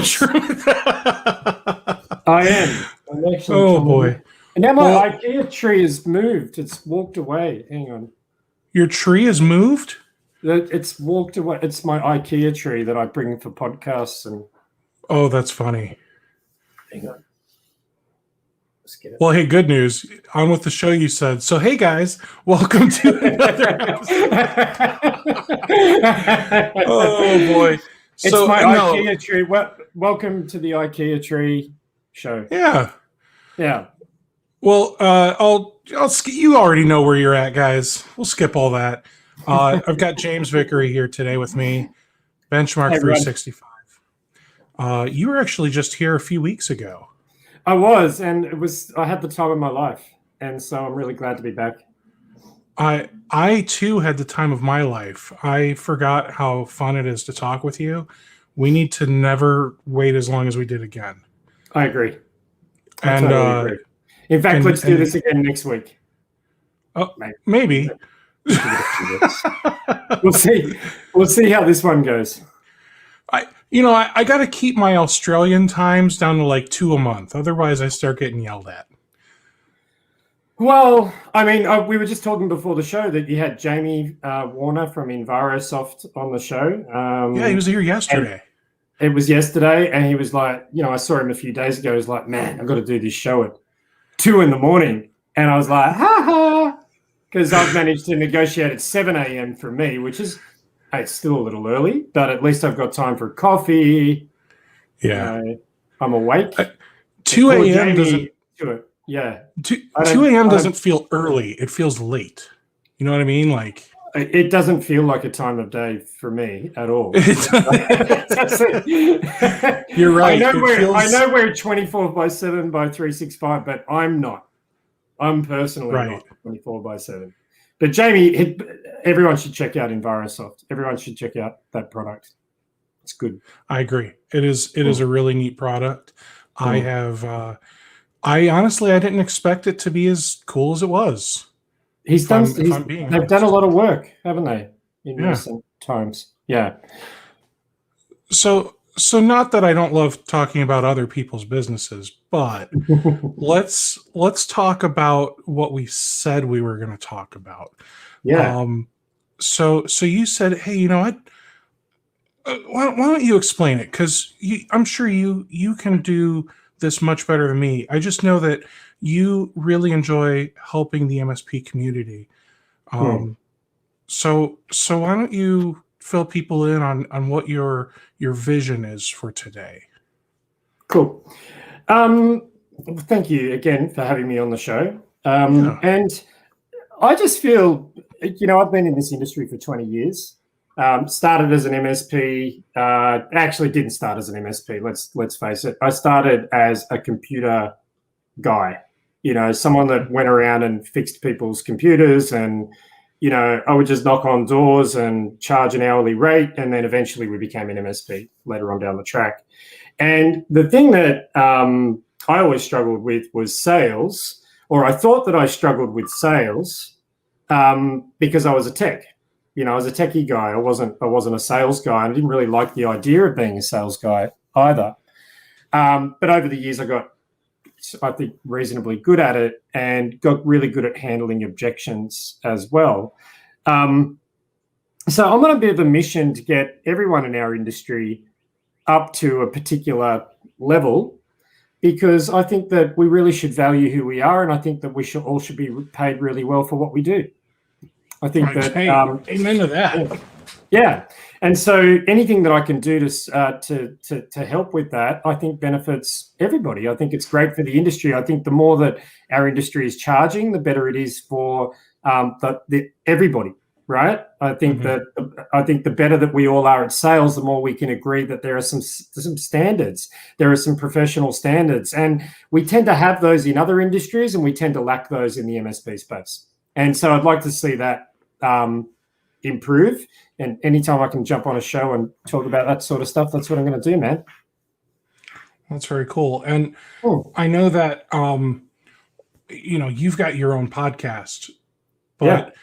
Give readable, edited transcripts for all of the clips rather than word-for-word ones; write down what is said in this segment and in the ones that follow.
trim. I am. I'm actually. Oh boy! And now my IKEA tree has moved. It's walked away. Hang on. Your tree has moved? It's walked away. It's my IKEA tree that I bring for podcasts and. Oh, that's funny. Hang on. Let's get it. Well, hey, good news. On with the show, you said. So, hey, guys, welcome to another episode. Oh, boy. It's my IKEA tree. Welcome to the IKEA tree show. Yeah. Yeah. Well, you already know where you're at, guys. We'll skip all that. I've got James Vickery here today with me. Benchmark 365. You were actually just here a few weeks ago. I was, and I had the time of my life, and so I'm really glad to be back. I too had the time of my life. I forgot how fun it is to talk with you. We need to never wait as long as we did again. I agree. I totally agree. In fact, let's do this again next week. Oh, maybe. We'll see. We'll see how this one goes. I got to keep my Australian times down to like 2 a month. Otherwise, I start getting yelled at. Well, I mean, we were just talking before the show that you had Jamie Warner from Envirosoft on the show. Yeah, he was here yesterday. It was yesterday, and he was like, I saw him a few days ago. He was like, man, I've got to do this show at 2 a.m. And I was like, ha ha, because I've managed to negotiate at 7 a.m. for me, which is, it's still a little early, but at least I've got time for coffee. Yeah. I'm awake. 2 a.m. doesn't... Yeah. 2 a.m. doesn't feel early. It feels late. You know what I mean? Like, it doesn't feel like a time of day for me at all. You're right. I know we're 24/7 by 365, but I'm not. I'm personally not 24/7. But Jamie, everyone should check out Envirosoft. Everyone should check out that product. It's good. I agree. It is a really neat product. Cool. I honestly didn't expect it to be as cool as it was. They've done a lot of work, haven't they, in recent times? Yeah. So not that I don't love talking about other people's businesses, but let's talk about what we said we were going to talk about. Yeah. So you said, hey, why don't you explain it? Because I'm sure you can do this much better than me. I just know that you really enjoy helping the MSP community. So why don't you fill people in on what your vision is for today? Cool. Thank you again for having me on the show. And I just feel, I've been in this industry for 20 years. Started as an MSP. Actually, didn't start as an MSP. Let's face it. I started as a computer guy. Someone that went around and fixed people's computers, and I would just knock on doors and charge an hourly rate, and then eventually we became an MSP later on down the track. And the thing that I always struggled with was sales, or I thought that I struggled with sales because I was a tech. I was a techie guy. I wasn't a sales guy. And I didn't really like the idea of being a sales guy either. But over the years, I got, I think, reasonably good at it and got really good at handling objections as well. So I'm on a bit of a mission to get everyone in our industry up to a particular level, because I think that we really should value who we are, and I think that we should be paid really well for what we do. I think amen to that. Yeah. And so anything that I can do to help with that, I think benefits everybody. I think it's great for the industry. I think the more that our industry is charging, the better it is for everybody, right? I think the better that we all are at sales, the more we can agree that there are some standards. There are some professional standards, and we tend to have those in other industries, and we tend to lack those in the MSP space. And so I'd like to see that improve. And anytime I can jump on a show and talk about that sort of stuff, that's what I'm going to do, man. That's very cool. And I know that, you've got your own podcast, but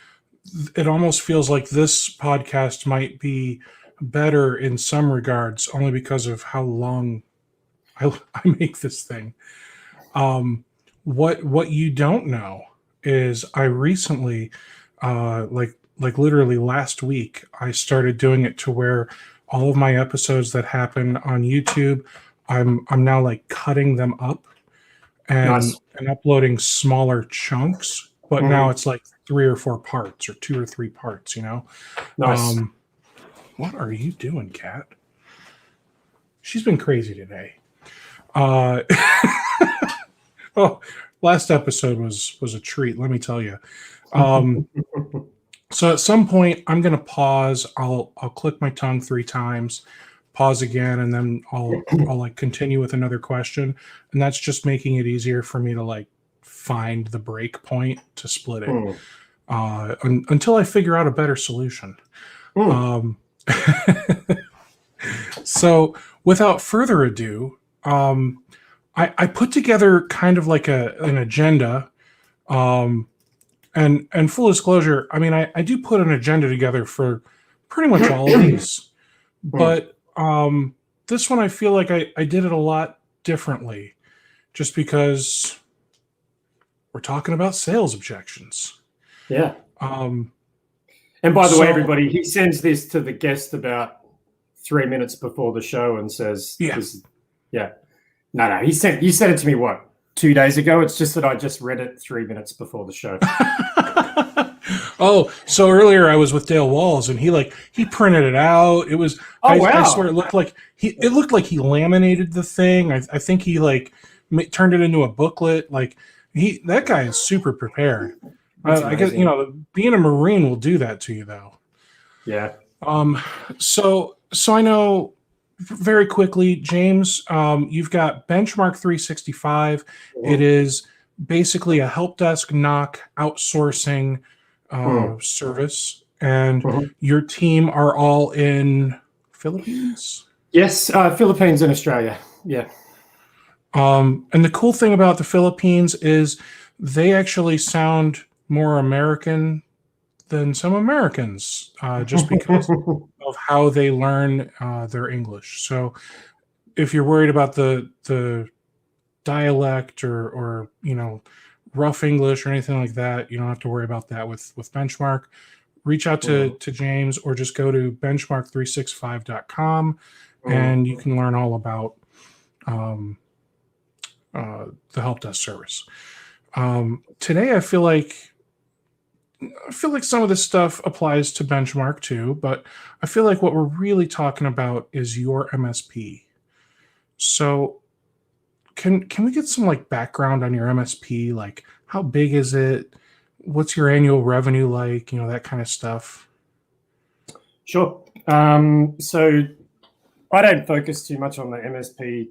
it almost feels like this podcast might be better in some regards, only because of how long I make this thing. What you don't know is I recently, like literally last week, I started doing it to where all of my episodes that happen on YouTube, I'm now like cutting them up and uploading smaller chunks. But now it's like 3 or 4 parts or 2 or 3 parts. Nice. What are you doing, Kat? She's been crazy today. Oh, last episode was a treat, let me tell you. So at some point, I'm going to pause. I'll click my tongue 3 times, pause again, and then I'll like continue with another question. And that's just making it easier for me to like find the break point to split it until I figure out a better solution. So without further ado, I put together kind of like an agenda. And full disclosure, I mean, I do put an agenda together for pretty much all of these, but this one I feel like I did it a lot differently, just because we're talking about sales objections. Yeah. And by the way, everybody, he sends this to the guest about 3 minutes before the show and says, No, you sent it to me, what, 2 days ago? It's just that I just read it 3 minutes before the show. Oh, so earlier I was with Dale Walls and he printed it out. It was, wow. I swear it looked like he laminated the thing. I think he turned it into a booklet. Like that guy is super prepared. I guess, being a Marine will do that to you though. Yeah. So I know very quickly, James, you've got Benchmark 365. It is basically a help desk knock outsourcing service, and your team are all in Philippines? Yes, Philippines and Australia. Yeah. And the cool thing about the Philippines is they actually sound more American than some Americans, just because of how they learn their English. So if you're worried about the dialect or rough English or anything like that, you don't have to worry about that with Benchmark. Reach out to James or just go to benchmark365.com and you can learn all about the help desk service. Today, I feel like some of this stuff applies to Benchmark too, but I feel like what we're really talking about is your MSP. So can we get some background on your MSP? Like, how big is it? What's your annual revenue like? That kind of stuff. Sure. So I don't focus too much on the MSP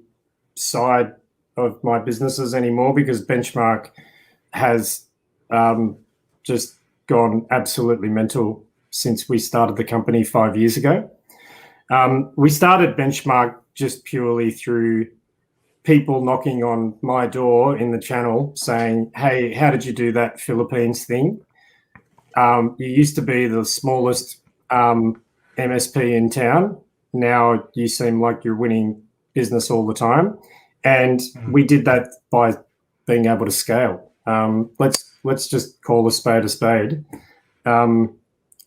side of my businesses anymore because Benchmark has just gone absolutely mental since we started the company 5 years ago. We started Benchmark just purely through people knocking on my door in the channel saying, hey, how did you do that Philippines thing? You used to be the smallest MSP in town. Now you seem like you're winning business all the time. And we did that by being able to scale. Let's just call a spade a spade.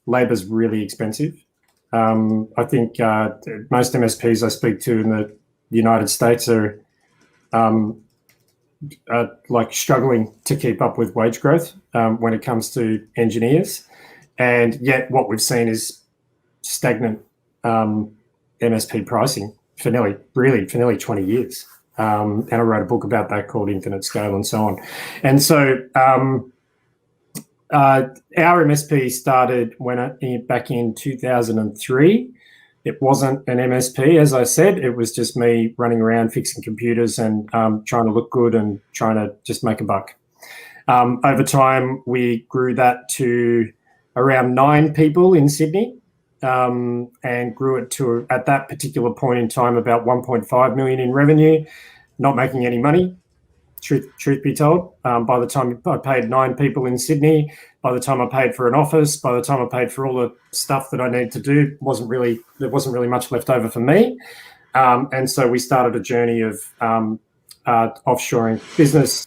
Labor's really expensive. I think most MSPs I speak to in the United States are struggling to keep up with wage growth when it comes to engineers. And yet what we've seen is stagnant MSP pricing for nearly 20 years. And I wrote a book about that called Infinite Scale and so on. And so our MSP started back in 2003. It wasn't an MSP, as I said. It was just me running around fixing computers and trying to look good and trying to just make a buck. Over time, we grew that to around 9 people in Sydney and grew it to, at that particular point in time, about 1.5 million in revenue, not making any money. Truth be told, by the time I paid 9 people in Sydney, by the time I paid for an office, by the time I paid for all the stuff that I needed to do, there wasn't really much left over for me. And so we started a journey of offshoring business.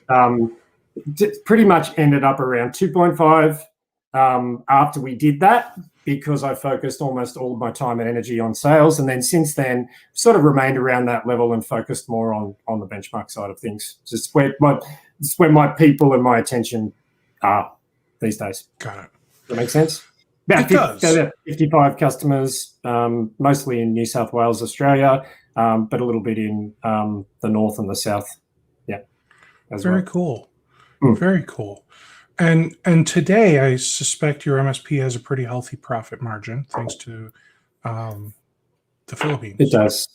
Pretty much ended up around 2.5 after we did that, because I focused almost all of my time and energy on sales. And then since then, sort of remained around that level and focused more on the benchmark side of things. It's where my people and my attention are these days. Got it. Does that make sense? About 55 customers, mostly in New South Wales, Australia, but a little bit in the north and the south. Yeah. Very cool. Very cool. And today, I suspect your MSP has a pretty healthy profit margin, thanks to the Philippines. It does.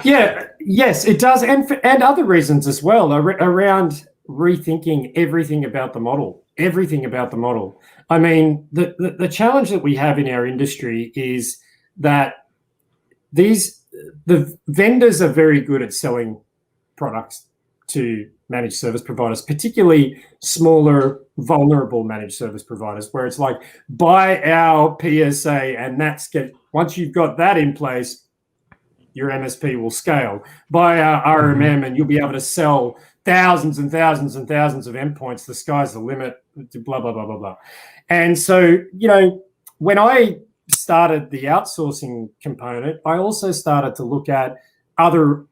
Yeah. Yes, it does, and other reasons as well around rethinking everything about the model. Everything about the model. I mean, the challenge that we have in our industry is that the vendors are very good at selling products to managed service providers, particularly smaller, vulnerable managed service providers, where it's like, buy our PSA, and once you've got that in place, your MSP will scale. Buy our RMM, and you'll be able to sell thousands and thousands and thousands of endpoints. The sky's the limit, blah, blah, blah, blah, blah. And so, when I started the outsourcing component, I also started to look at other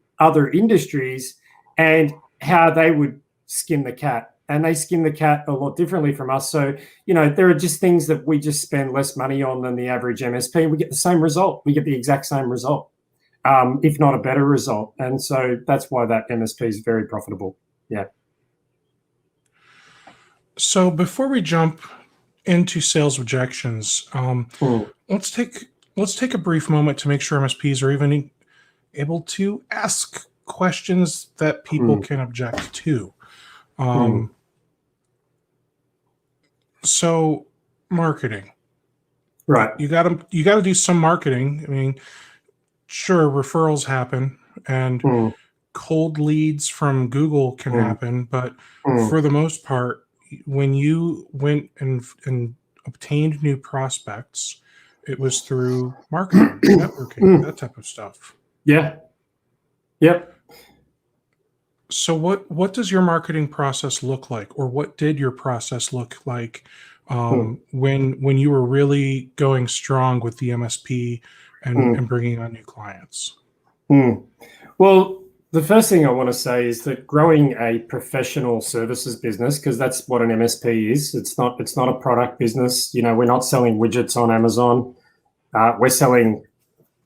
industries and how they would skin the cat. And they skin the cat a lot differently from us. So, there are just things that we just spend less money on than the average MSP. We get the same result. We get the exact same result, if not a better result. And so that's why that MSP is very profitable. Yeah. So before we jump into sales objections, let's take a brief moment to make sure MSPs are even able to ask questions that people can object to. So marketing, right? You got to do some marketing. I mean, sure, referrals happen and cold leads from Google can happen, but for the most part, when you went and obtained new prospects, it was through marketing, networking, that type of stuff. Yeah. Yep. So what does your marketing process look like, or what did your process look like when you were really going strong with the MSP and bringing on new clients? Well, the first thing I want to say is that growing a professional services business, because that's what an MSP is. It's not a product business. We're not selling widgets on Amazon. We're selling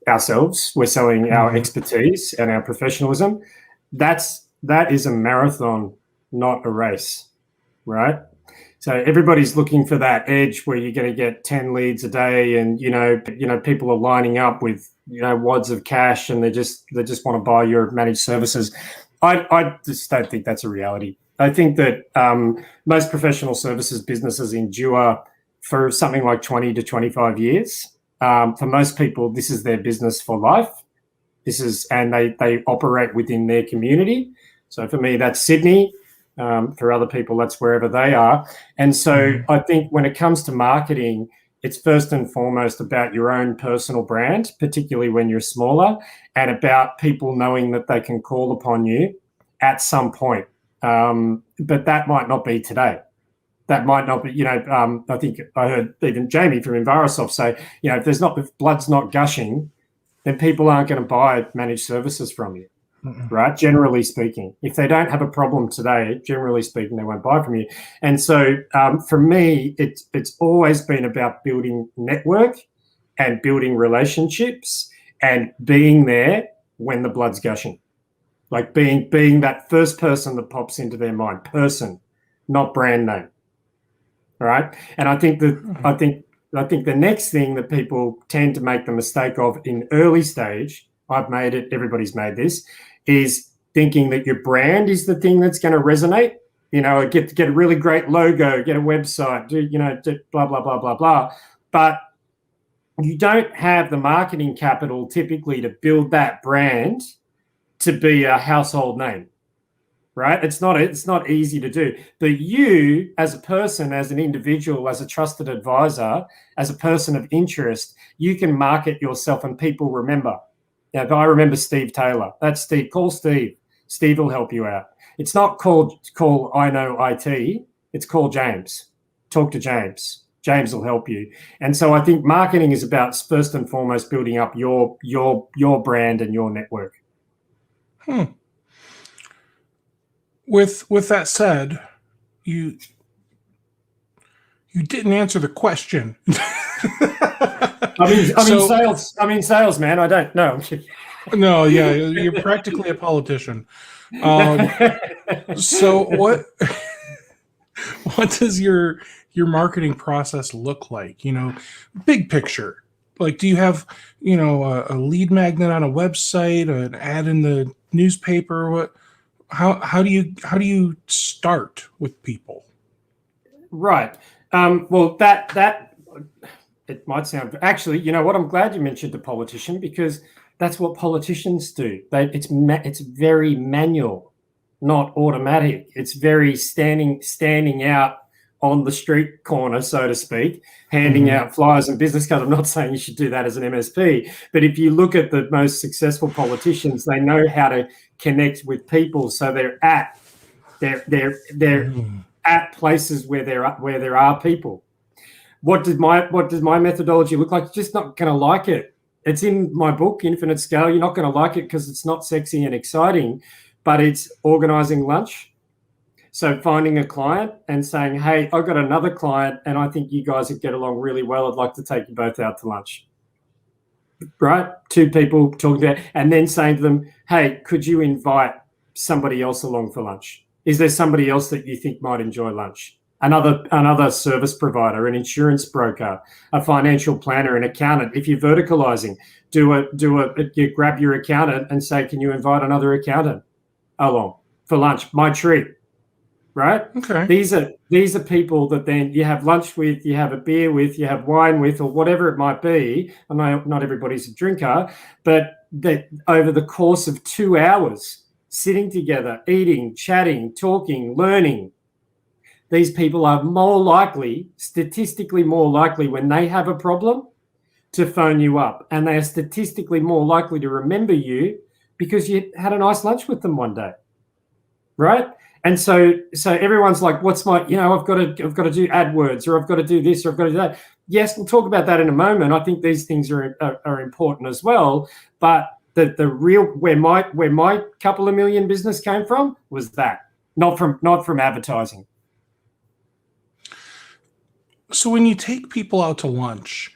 ourselves. We're selling our expertise and our professionalism. That is a marathon, not a race, right? So everybody's looking for that edge where you're going to get 10 leads a day, and people are lining up with wads of cash, and they just want to buy your managed services. I just don't think that's a reality. I think that most professional services businesses endure for something like 20 to 25 years. For most people, this is their business for life. And they operate within their community. So for me, that's Sydney. For other people, that's wherever they are. And so I think when it comes to marketing, it's first and foremost about your own personal brand, particularly when you're smaller, and about people knowing that they can call upon you at some point. But that might not be today. That might not be, I think I heard even Jamie from Envirosoft say, if blood's not gushing, then people aren't going to buy managed services from you. Right? Generally speaking, if they don't have a problem today, generally speaking, they won't buy from you. And so for me, it's always been about building network and building relationships and being there when the blood's gushing, like being that first person that pops into their mind, person, not brand name. All right. And I think the next thing that people tend to make the mistake of in early stage, I've made it, everybody's made this, is thinking that your brand is the thing that's going to resonate. Get a really great logo, get a website, do blah, blah, blah, blah, blah. But you don't have the marketing capital typically to build that brand to be a household name, right? It's not easy to do. But you, as a person, as an individual, as a trusted advisor, as a person of interest, you can market yourself and people remember. Yeah, but I remember Steve Taylor. That's Steve. Call Steve. Steve will help you out. It's not call I know IT. It's call James. Talk to James. James will help you. And so I think marketing is about first and foremost building up your brand and your network. With that said, you didn't answer the question. Sales, man. I don't know. No, yeah, you're practically a politician. So what does your marketing process look like? Big picture. Like, do you have, a lead magnet on a website, an ad in the newspaper? What? How do you start with people? Right. Well, that it might sound actually. You know what? I'm glad you mentioned the politician, because that's what politicians do. It's very manual, not automatic. It's very standing out on the street corner, so to speak, handing out flyers and business cards. I'm not saying you should do that as an MSP, but if you look at the most successful politicians, they know how to connect with people. So they're at places where there are people. What does my methodology look like? You're just not going to like it. It's in my book, Infinite Scale. You're not going to like it because it's not sexy and exciting, but it's organizing lunch. So finding a client and saying, hey, I've got another client and I think you guys would get along really well. I'd like to take you both out to lunch. Right? Two people talking about, and then saying to them, hey, could you invite somebody else along for lunch? Is there somebody else that you think might enjoy lunch? Another service provider, an insurance broker, a financial planner, an accountant. If you're verticalizing, you grab your accountant and say, can you invite another accountant along for lunch? My treat, right? Okay. These are people that then you have lunch with, you have a beer with, you have wine with, or whatever it might be. I know not everybody's a drinker, but that over the course of 2 hours, sitting together, eating, chatting, talking, learning, these people are statistically more likely when they have a problem to phone you up. And they are statistically more likely to remember you because you had a nice lunch with them one day. Right? And so everyone's like, what's my, I've got to do AdWords, or I've got to do this, or I've got to do that. Yes, we'll talk about that in a moment. I think these things are important as well. But the real, where my couple of million business came from was that, not from advertising. So when you take people out to lunch,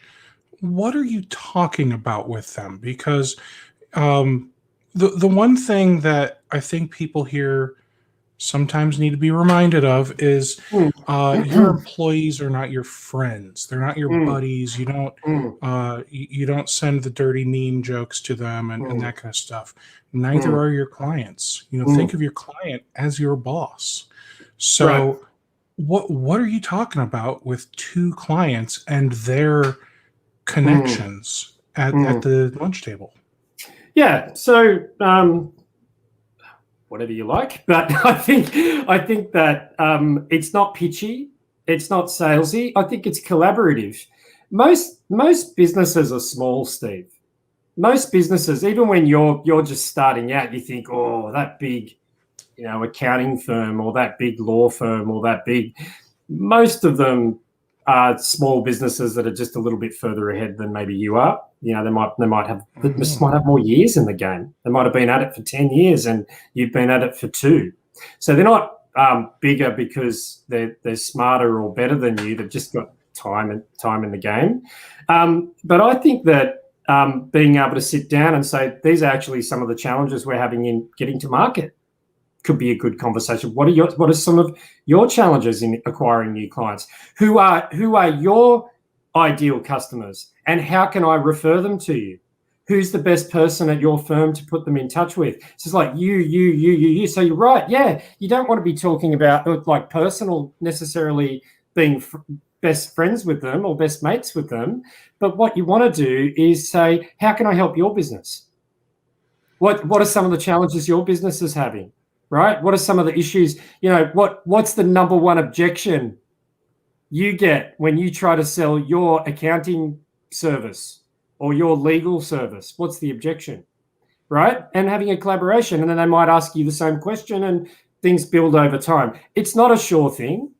what are you talking about with them? Because the one thing that I think people here sometimes need to be reminded of is your employees are not your friends. They're not your buddies. You don't send the dirty meme jokes to them and that kind of stuff. Neither are your clients. Think of your client as your boss. So right. What are you talking about with two clients and their connections at the lunch table? Yeah. So whatever you like, but I think that it's not pitchy, it's not salesy. I think it's collaborative. Most businesses are small, Steve. Most businesses, even when you're just starting out, you think, oh, that big, accounting firm, or that big law firm, or that big. Most of them are small businesses that are just a little bit further ahead than maybe you are. They might have more years in the game. They might have been at it for 10 years and you've been at it for 2. So they're not bigger because they're smarter or better than you. They've just got time in the game. But I think that being able to sit down and say, these are actually some of the challenges we're having in getting to market could be a good conversation. What are some of your challenges in acquiring new clients? Who are your ideal customers, and how can I refer them to you? Who's the best person at your firm to put them in touch with? It's just like you. So you're right. Yeah, you don't want to be talking about like personal necessarily being best friends with them or best mates with them, but what you want to do is say, how can I help your business? What are some of the challenges your business is having? Right? What are some of the issues? What's the number one objection you get when you try to sell your accounting service or your legal service? What's the objection? right? And having a collaboration, and then they might ask you the same question, and things build over time. It's not a sure thing.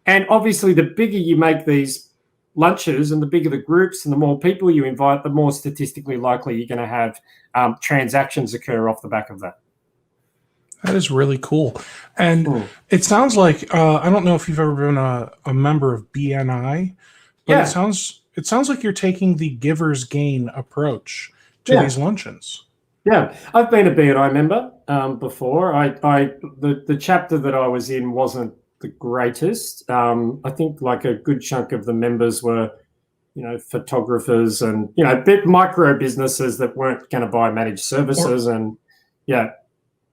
And obviously, the bigger you make these lunches and the bigger the groups and the more people you invite, the more statistically likely you're going to have transactions occur off the back of that. That is really cool. And it sounds like, I don't know if you've ever been a member of BNI, but it sounds like you're taking the giver's gain approach to these luncheons. Yeah, I've been a BNI member before. The chapter that I was in wasn't the greatest. I think like a good chunk of the members were, photographers and, bit micro businesses that weren't going to buy managed services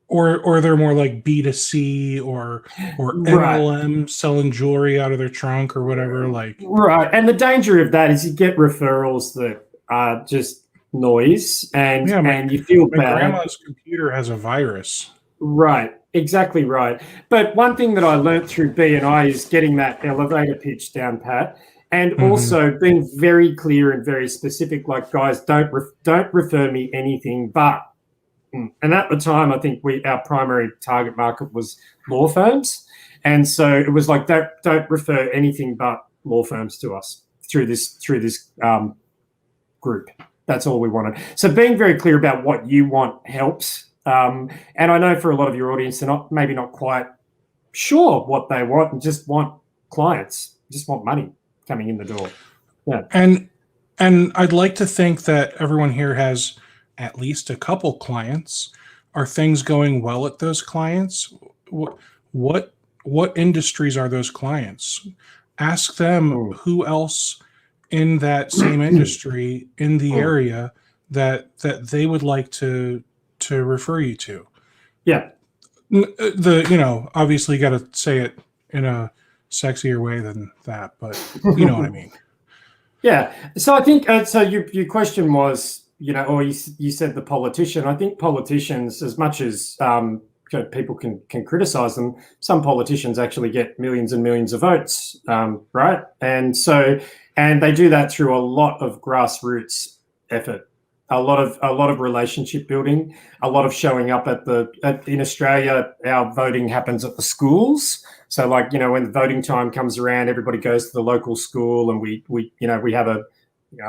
Or they're more like B2C or MLM selling jewelry out of their trunk or whatever. Right. And the danger of that is you get referrals that are just noise and you feel bad. My grandma's computer has a virus. Right. Exactly right. But one thing that I learned through BNI is getting that elevator pitch down pat, and also being very clear and very specific. Like, guys, don't refer me anything but. And at the time, I think our primary target market was law firms, and so it was like don't refer anything but law firms to us through this group. That's all we wanted. So being very clear about what you want helps. And I know for a lot of your audience, they're maybe not quite sure what they want and just want clients, just want money coming in the door. Yeah. And I'd like to think that everyone here has at least a couple clients. Are things going well at those clients? What industries are those clients? Ask them who else in that same industry in the area that they would like to refer you to. Yeah. Obviously got to say it in a sexier way than that, but you know what I mean. Yeah. So I think, so your question was, or you said the politician. I think politicians, as much as people can criticize them, some politicians actually get millions and millions of votes, right? And they do that through a lot of grassroots effort, a lot of relationship building, a lot of showing up in Australia. Our voting happens at the schools. So like, when the voting time comes around, everybody goes to the local school and we have a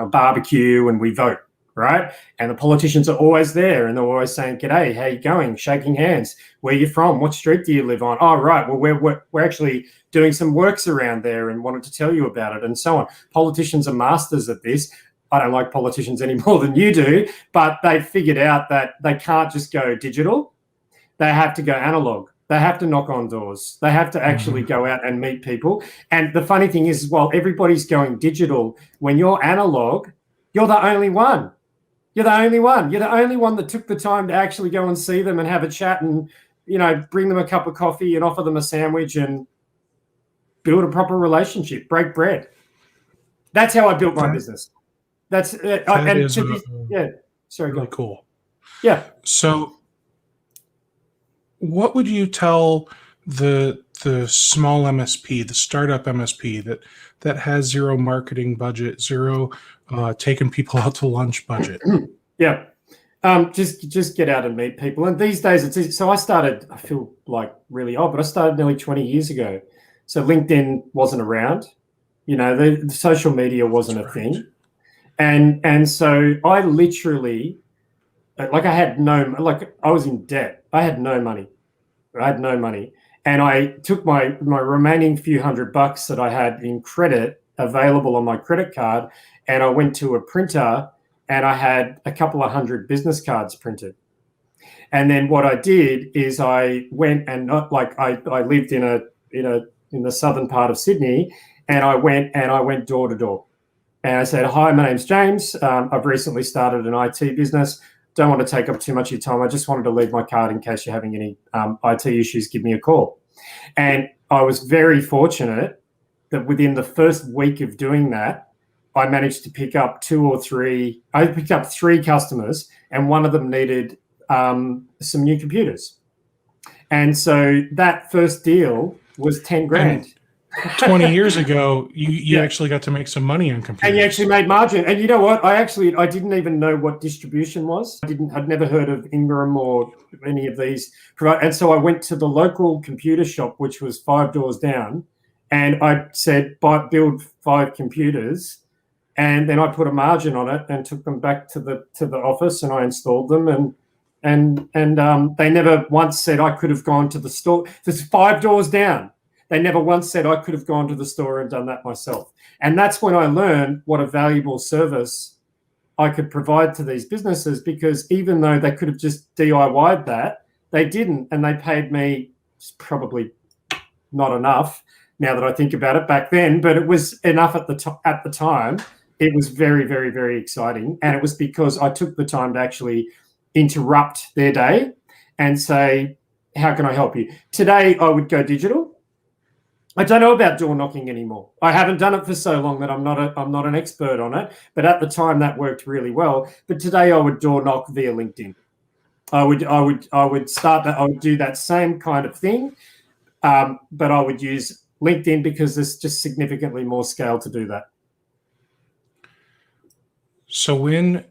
barbecue and we vote. Right. And the politicians are always there and they're always saying, "G'day, how you going?" Shaking hands. Where you from? What street do you live on? Oh, right. Well, we're actually doing some works around there and wanted to tell you about it, and so on. Politicians are masters at this. I don't like politicians any more than you do, but they've figured out that they can't just go digital. They have to go analog. They have to knock on doors. They have to actually go out and meet people. And the funny thing is, while everybody's going digital, when you're analog, you're the only one. You're the only one. You're the only one that took the time to actually go and see them and have a chat and, bring them a cup of coffee and offer them a sandwich and build a proper relationship, break bread. That's how I built my business. Sorry, really cool. Yeah. So what would you tell the small MSP, the startup MSP that has zero marketing budget, zero taking people out to lunch budget? Yeah. Just get out and meet people. And these days it's easy. So I feel like really odd, but I started nearly 20 years ago. So LinkedIn wasn't around, the social media wasn't a thing. And so I literally, I was in debt. I had no money. And I took my remaining few $100 that I had in credit available on my credit card, and I went to a printer and I had a couple of 100 business cards printed. And then what I did is I went and I lived in the southern part of Sydney, and I went door to door. And I said, "Hi, my name's James. I've recently started an IT business. Don't want to take up too much of your time. I just wanted to leave my card in case you're having any IT issues. Give me a call." And I was very fortunate that within the first week of doing that, I managed to pick up three customers, and one of them needed some new computers. And so that first deal was 10 grand. 20 years ago, you actually got to make some money on computers. And you actually made margin. And you know what? I didn't even know what distribution was. I'd never heard of Ingram or any of these. And so I went to the local computer shop, which was 5 doors down, and I said, build 5 computers. And then I put a margin on it and took them back to the office, and I installed them. And they never once said I could have gone to the store. There's 5 doors down. They never once said I could have gone to the store and done that myself. And that's when I learned what a valuable service I could provide to these businesses, because even though they could have just DIY'd that, they didn't. And they paid me probably not enough now that I think about it back then, but it was enough at the time. It was very, very, very exciting. And it was because I took the time to actually interrupt their day and say, how can I help you? Today, I would go digital. I don't know about door knocking anymore. I haven't done it for so long that I'm not an expert on it. But at the time, that worked really well. But today, I would door knock via LinkedIn. I would start that. I would do that same kind of thing, but I would use LinkedIn because there's just significantly more scale to do that. So when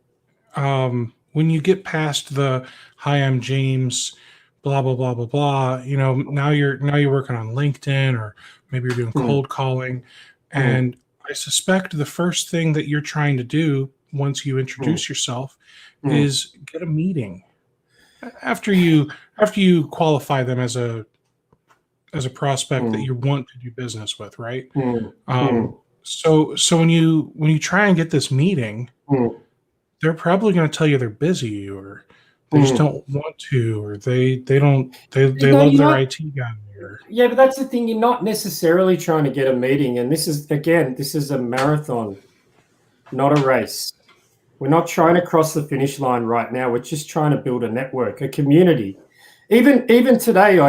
you get past the "Hi, I'm James," blah blah blah blah blah, now you're working on LinkedIn, or maybe you're doing cold calling, and I suspect the first thing that you're trying to do once you introduce yourself is get a meeting after you qualify them as a prospect that you want to do business with, right? So when you try and get this meeting, they're probably going to tell you they're busy, or they just don't want to, or they love their IT guy. Yeah, but that's the thing. You're not necessarily trying to get a meeting, and this is a marathon, not a race. We're not trying to cross the finish line right now. We're just trying to build a network, a community. Even today,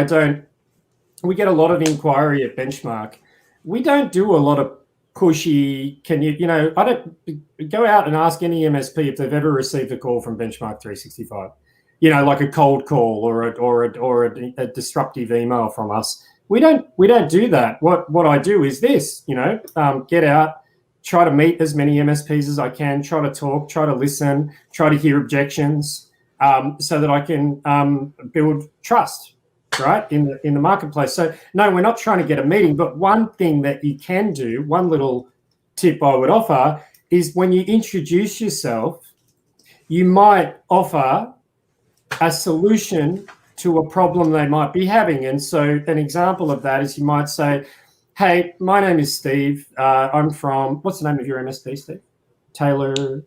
we get a lot of inquiry at Benchmark. We don't do a lot of pushy, I don't go out and ask any MSP if they've ever received a call from Benchmark 365, like a cold call or a disruptive email from us. We don't do that. What I do is this, get out, try to meet as many MSPs as I can, try to talk, try to listen, try to hear objections, so that I can build trust, right, in the marketplace. So no, we're not trying to get a meeting, but one thing that you can do, one little tip I would offer, is when you introduce yourself, you might offer a solution to a problem they might be having. And so an example of that is you might say, hey, my name is Steve. I'm from, what's the name of your MSP, Steve? Taylor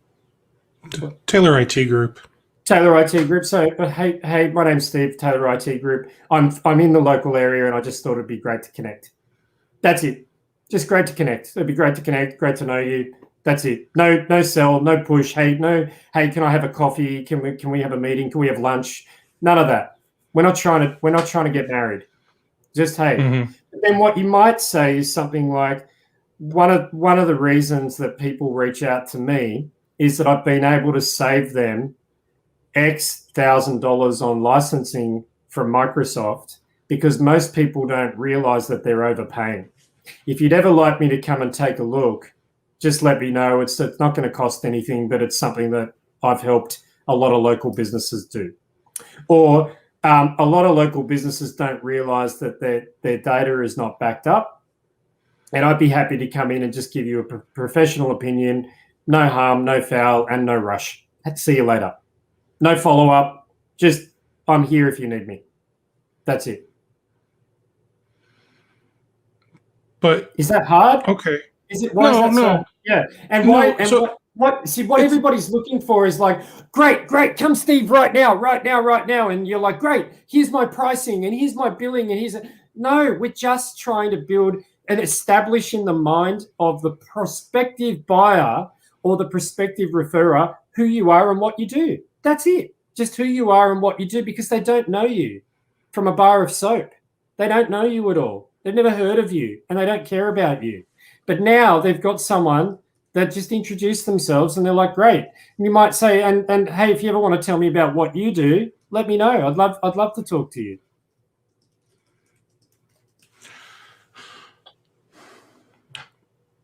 IT Group. Taylor IT Group. So, hey, my name's Steve, Taylor IT Group. I'm in the local area, and I just thought it'd be great to connect. That's it. Just great to connect. It'd be great to connect. Great to know you. That's it. No sell, no push. Hey, can I have a coffee? Can we have a meeting? Can we have lunch? None of that. We're not trying to get married. Just hey. Mm-hmm. Then what you might say is something like, one of the reasons that people reach out to me is that I've been able to save them X $1,000 on licensing from Microsoft, because most people don't realize that they're overpaying. If you'd ever like me to come and take a look, just let me know. It's not going to cost anything, but it's something that I've helped a lot of local businesses do. Or a lot of local businesses don't realize that their data is not backed up. And I'd be happy to come in and just give you a professional opinion, no harm, no foul, and no rush. See you later. No follow-up. Just, I'm here if you need me. That's it. But is that hard? Okay. Is it? Why is that so? Yeah. And why? No, and so, what everybody's looking for is like, great, come Steve right now. And you're like, great, here's my pricing and here's my billing and no, we're just trying to build and establish in the mind of the prospective buyer or the prospective referrer who you are and what you do. That's it. Just who you are and what you do, because they don't know you from a bar of soap. They don't know you at all. They've never heard of you and they don't care about you. But now they've got someone that just introduced themselves and they're like, great. And you might say, and hey, if you ever want to tell me about what you do, let me know. I'd love to talk to you.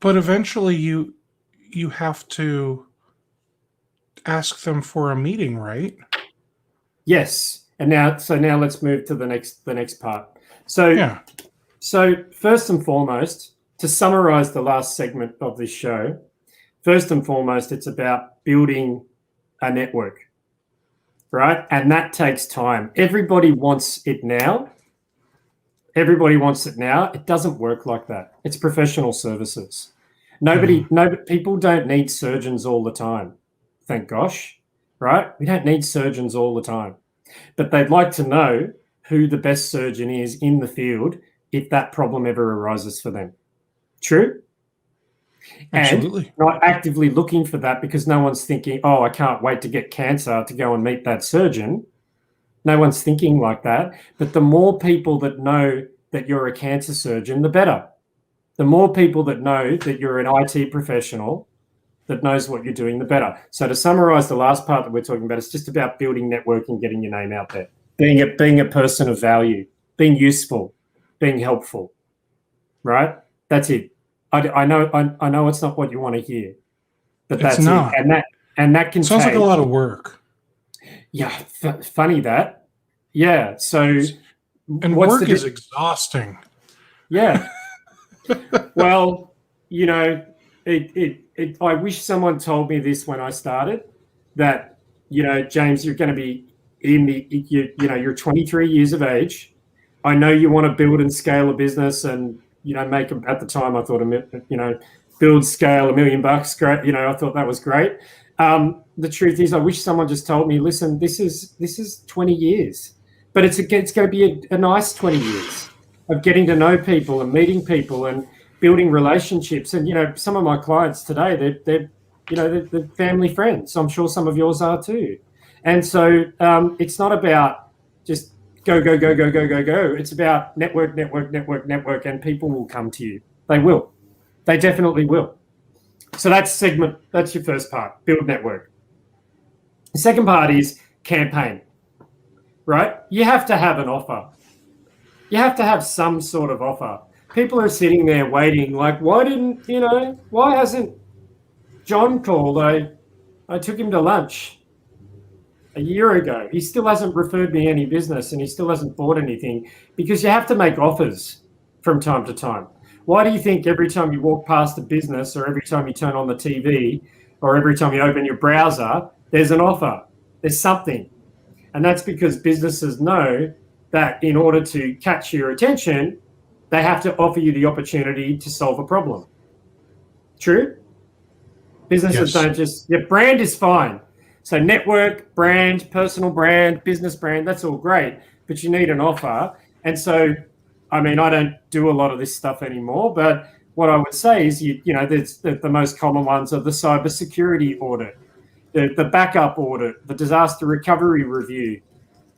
But eventually you have to ask them for a meeting, right? Yes. And now let's move to the next part. So first and foremost, to summarize the last segment of this show, first and foremost, it's about building a network, right? And that takes time. Everybody wants it now. It doesn't work like that. It's professional services. People don't need surgeons all the time. Thank gosh, right? We don't need surgeons all the time. But they'd like to know who the best surgeon is in the field if that problem ever arises for them. True? Absolutely. And not actively looking for that because no one's thinking, oh, I can't wait to get cancer to go and meet that surgeon. No one's thinking like that. But the more people that know that you're a cancer surgeon, the better. The more people that know that you're an IT professional that knows what you're doing, the better. So to summarize the last part that we're talking about, it's just about building networking, getting your name out there, being a person of value, being useful, being helpful, right? That's it. I know it's not what you want to hear, but that's it's not. it. And that can sounds like a lot of work. Yeah, funny that. Yeah. So, and work is exhausting. Yeah. Well, I wish someone told me this when I started, that, James, you're going to be you're 23 years of age. I know you want to build and scale a business and, make at the time I thought, build, scale $1 million. Great. I thought that was great. The truth is I wish someone just told me, listen, this is 20 years, but it's going to be a nice 20 years of getting to know people and meeting people and building relationships. And, some of my clients today, they're family friends. So I'm sure some of yours are too. And so it's not about just go. It's about network, and people will come to you. They will. They definitely will. So that's your first part, build network. The second part is campaign, right? You have to have an offer. You have to have some sort of offer. People are sitting there waiting, like, why hasn't John called? I took him to lunch a year ago. He still hasn't referred me any business and he still hasn't bought anything, because you have to make offers from time to time. Why do you think every time you walk past a business or every time you turn on the TV or every time you open your browser, there's an offer, there's something? And that's because businesses know that in order to catch your attention, they have to offer you the opportunity to solve a problem. True? Businesses don't just, your brand is fine. So network, brand, personal brand, business brand, that's all great, but you need an offer. And so, I don't do a lot of this stuff anymore, but what I would say is, there's the most common ones are the cybersecurity audit, the backup audit, the disaster recovery review,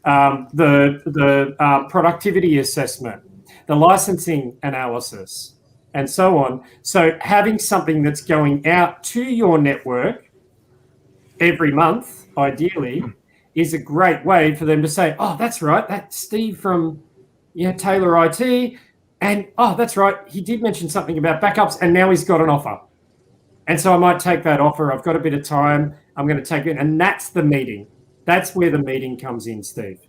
the productivity assessment, the licensing analysis, and so on. So having something that's going out to your network every month, ideally, is a great way for them to say, oh, that's right, that's Steve from Taylor IT, and oh, that's right, he did mention something about backups, and now he's got an offer. And so I might take that offer. I've got a bit of time. I'm going to take it, and that's the meeting. That's where the meeting comes in, Steve,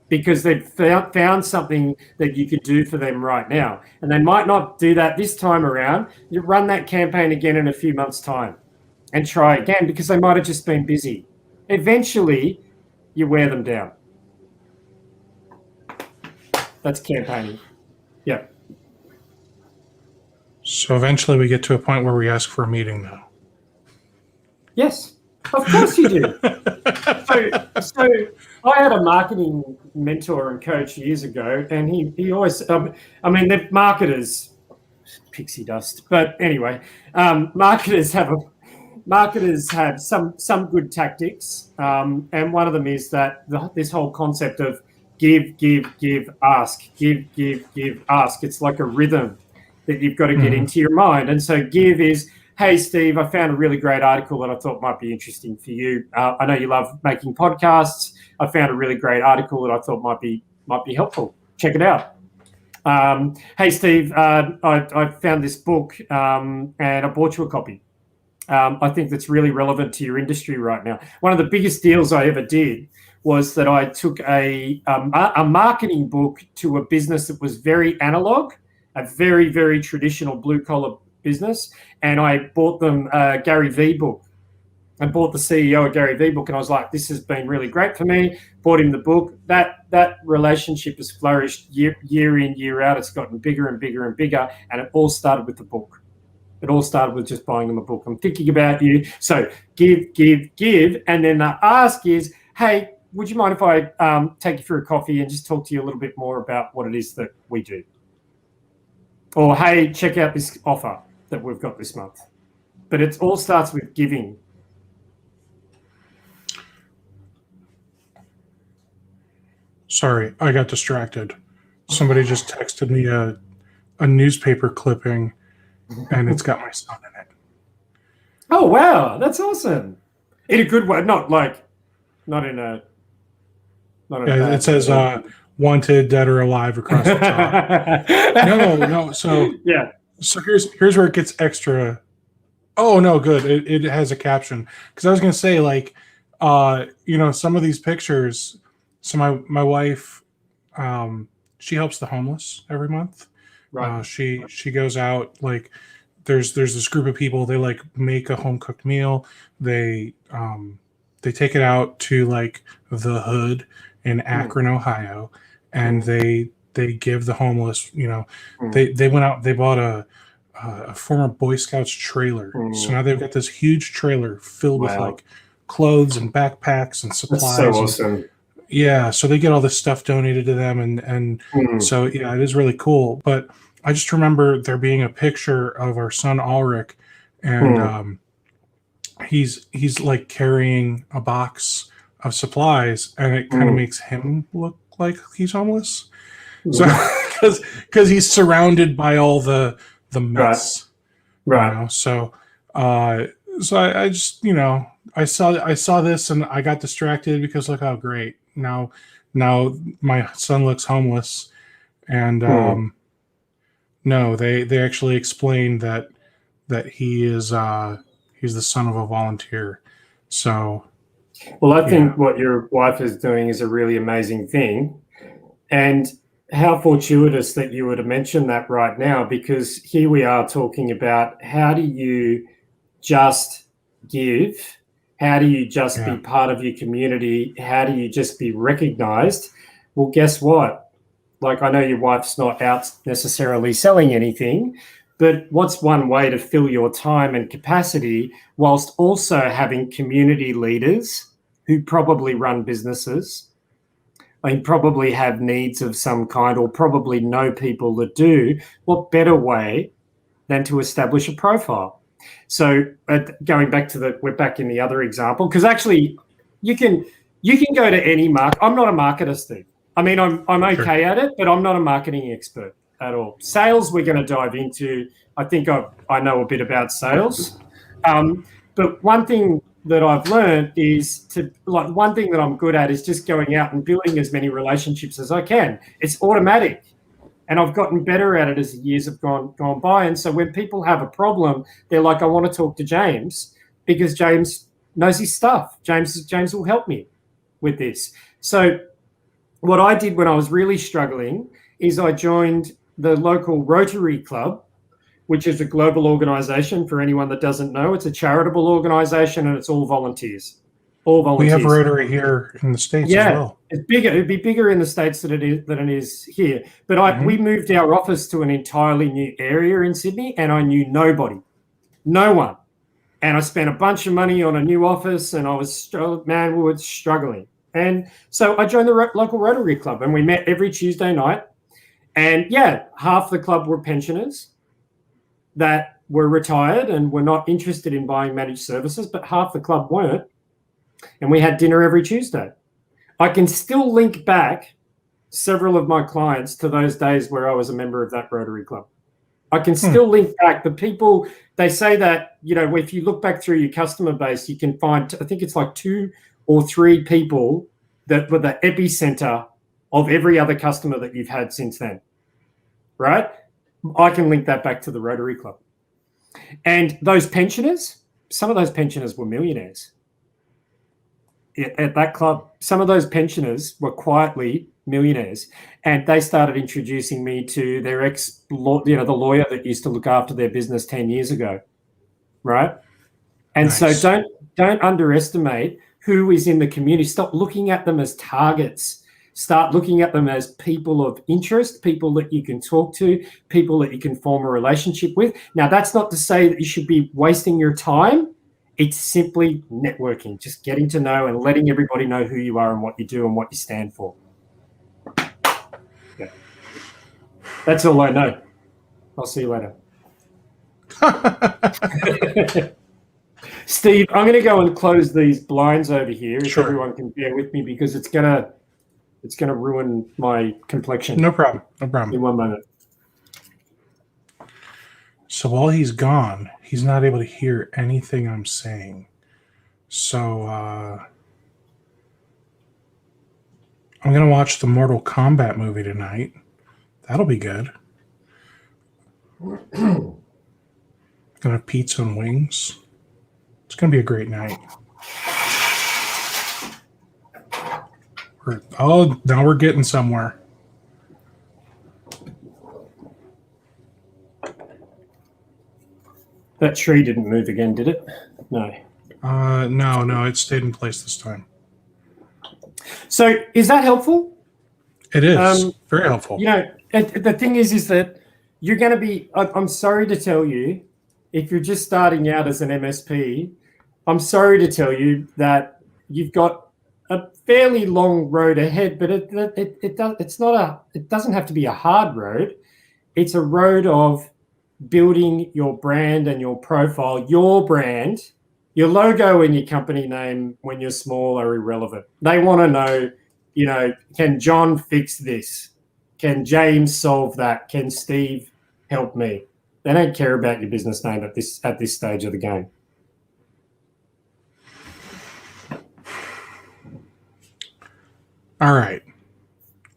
because they've found something that you could do for them right now. And they might not do that this time around. You run that campaign again in a few months' time and try again, because they might have just been busy. Eventually, you wear them down. That's campaigning. Yeah. So eventually we get to a point where we ask for a meeting now. Yes, of course you do. So I had a marketing mentor and coach years ago, and he always, they're marketers, pixie dust. But anyway, marketers have some good tactics, and one of them is that this whole concept of give, ask, give, ask. It's like a rhythm that you've got to get into your mind. And so give is, hey, Steve, I found a really great article that I thought might be interesting for you. I know you love making podcasts. I found a really great article that I thought might be helpful. Check it out. Hey, Steve, I found this book and I bought you a copy. I think that's really relevant to your industry right now. One of the biggest deals I ever did was that I took a marketing book to a business that was very analog, a very, very traditional blue-collar business, and I bought them a Gary Vee book. I bought the CEO of Gary Vee book, and I was like, this has been really great for me. Bought him the book. That relationship has flourished year in, year out. It's gotten bigger and bigger and bigger, and it all started with the book. It all started with just buying them a book. I'm thinking about you. So give. And then the ask is, hey, would you mind if I take you for a coffee and just talk to you a little bit more about what it is that we do? Or, hey, check out this offer that we've got this month. But it all starts with giving. Sorry, I got distracted. Somebody just texted me a newspaper clipping, and it's got my son in it. Oh, wow. That's awesome. In a good way. Not in a... Yeah, it says wanted, dead or alive across the top. No. So yeah. So here's where it gets extra. Oh no, good. It has a caption, because I was gonna say, like, some of these pictures. So my wife, she helps the homeless every month. Right. She goes out, like, there's this group of people. They like make a home cooked meal. They take it out to like the hood in Akron, Ohio, and they give the homeless. They went out. They bought a former Boy Scouts trailer. So now they've got this huge trailer filled with like clothes and backpacks and supplies. That's so awesome. Yeah, so they get all this stuff donated to them, and so yeah, it is really cool. But I just remember there being a picture of our son Ulrich, and he's like carrying a box of supplies, and it kind of makes him look like he's homeless. So because he's surrounded by all the mess, right? So I just I saw this and I got distracted because look how great now my son looks homeless, and no, they actually explained that he is he's the son of a volunteer. So well, I think what your wife is doing is a really amazing thing, and how fortuitous that you were to mention that right now, because here we are talking about how do you just give. How do you just be part of your community? How do you just be recognized? Well, guess what? Like, I know your wife's not out necessarily selling anything, but what's one way to fill your time and capacity whilst also having community leaders who probably run businesses and probably have needs of some kind, or probably know people that do? What better way than to establish a profile? So going back to we're back in the other example, because actually you can go to any market. I'm not a marketer, Steve. I mean, I'm okay at it, but I'm not a marketing expert at all. Sales, we're going to dive into. I think I know a bit about sales. But one thing that I've learned is one thing that I'm good at is just going out and building as many relationships as I can. It's automatic. And I've gotten better at it as the years have gone by. And so when people have a problem, they're like, I want to talk to James because James knows his stuff. James will help me with this. So what I did when I was really struggling is I joined the local Rotary Club, which is a global organization. For anyone that doesn't know, it's a charitable organization and it's all volunteers. All volunteers. We have Rotary here in the States as well. It's bigger. It'd be bigger in the States than it is here. But we moved our office to an entirely new area in Sydney, and I knew nobody, no one. And I spent a bunch of money on a new office, and I was we were struggling. And so I joined the local Rotary Club, and we met every Tuesday night. And half the club were pensioners that were retired and were not interested in buying managed services, but half the club weren't. And we had dinner every Tuesday. I can still link back several of my clients to those days where I was a member of that Rotary Club. I can still link back the people. They say that, if you look back through your customer base, you can find, I think it's like 2 or 3 people that were the epicenter of every other customer that you've had since then. right? I can link that back to the Rotary Club. And those pensioners, some of those pensioners were millionaires. At that club, some of those pensioners were quietly millionaires, and they started introducing me to their the lawyer that used to look after their business 10 years ago, right? And Nice. So don't underestimate who is in the community. Stop looking at them as targets. Start looking at them as people of interest, people that you can talk to, people that you can form a relationship with. Now, that's not to say that you should be wasting your time. It's simply networking, just getting to know and letting everybody know who you are and what you do and what you stand for. Yeah. That's all I know. I'll see you later. Steve, I'm going to go and close these blinds over here if everyone can bear with me, because it's going to ruin my complexion. No problem. No problem. In one moment. So while he's gone, he's not able to hear anything I'm saying. So I'm going to watch the Mortal Kombat movie tonight. That'll be good. Gonna have pizza and wings. It's going to be a great night. Now we're getting somewhere. That tree didn't move again, did it? No. No, it stayed in place this time. So is that helpful? It is. Very helpful. The thing is that you're going to be, I'm sorry to tell you, if you're just starting out as an MSP, I'm sorry to tell you that you've got a fairly long road ahead, but it doesn't have to be a hard road. It's a road of building your brand and your profile. Your brand, your logo and your company name when you're small are irrelevant. They want to know, can John fix this? Can James solve that? Can Steve help me? They don't care about your business name at this stage of the game. All right.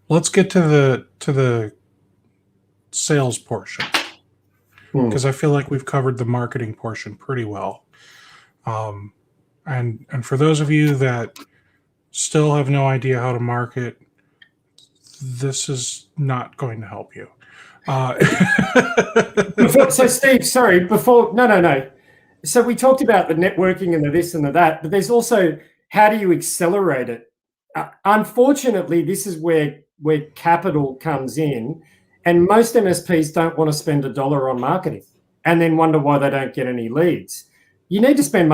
Let's get to the sales portion, because I feel like we've covered the marketing portion pretty well. And for those of you that still have no idea how to market, this is not going to help you. So Steve, sorry, no. So we talked about the networking and the this and the that, but there's also how do you accelerate it? Unfortunately, this is where capital comes in, and most MSPs don't want to spend $1 on marketing and then wonder why they don't get any leads. You need to spend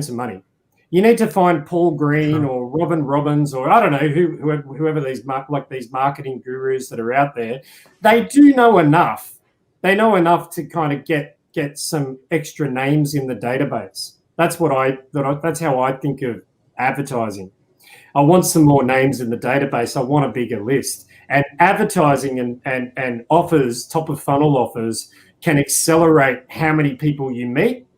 some money. You need to find Paul Green or Robin Robbins, or I don't know whoever these marketing gurus that are out there. They do know enough. They know enough to kind of get some extra names in the database. That's how I think of advertising. I want some more names in the database. I want a bigger list. And advertising and offers, top of funnel offers, can accelerate how many people you meet.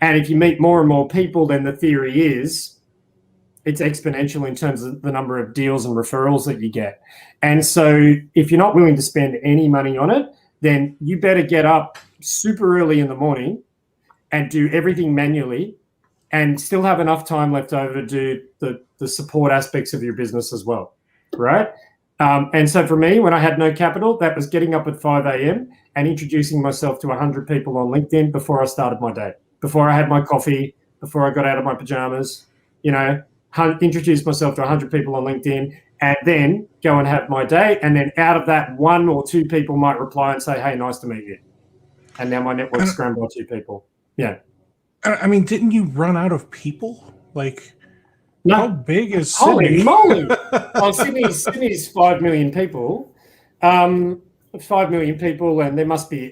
And if you meet more and more people, then the theory is it's exponential in terms of the number of deals and referrals that you get. And so if you're not willing to spend any money on it, then you better get up super early in the morning and do everything manually and still have enough time left over to do the support aspects of your business as well, right? And so for me, when I had no capital, that was getting up at 5 a.m. and introducing myself to 100 people on LinkedIn before I started my day, before I had my coffee, before I got out of my pajamas, introduce myself to 100 people on LinkedIn and then go and have my day. And then out of that, 1 or 2 people might reply and say, hey, nice to meet you. And now my network's grown by 2 people. Yeah. I mean, didn't you run out of people? No. How big is Sydney? Holy moly! Sydney's 5 million people. 5 million people, and there must be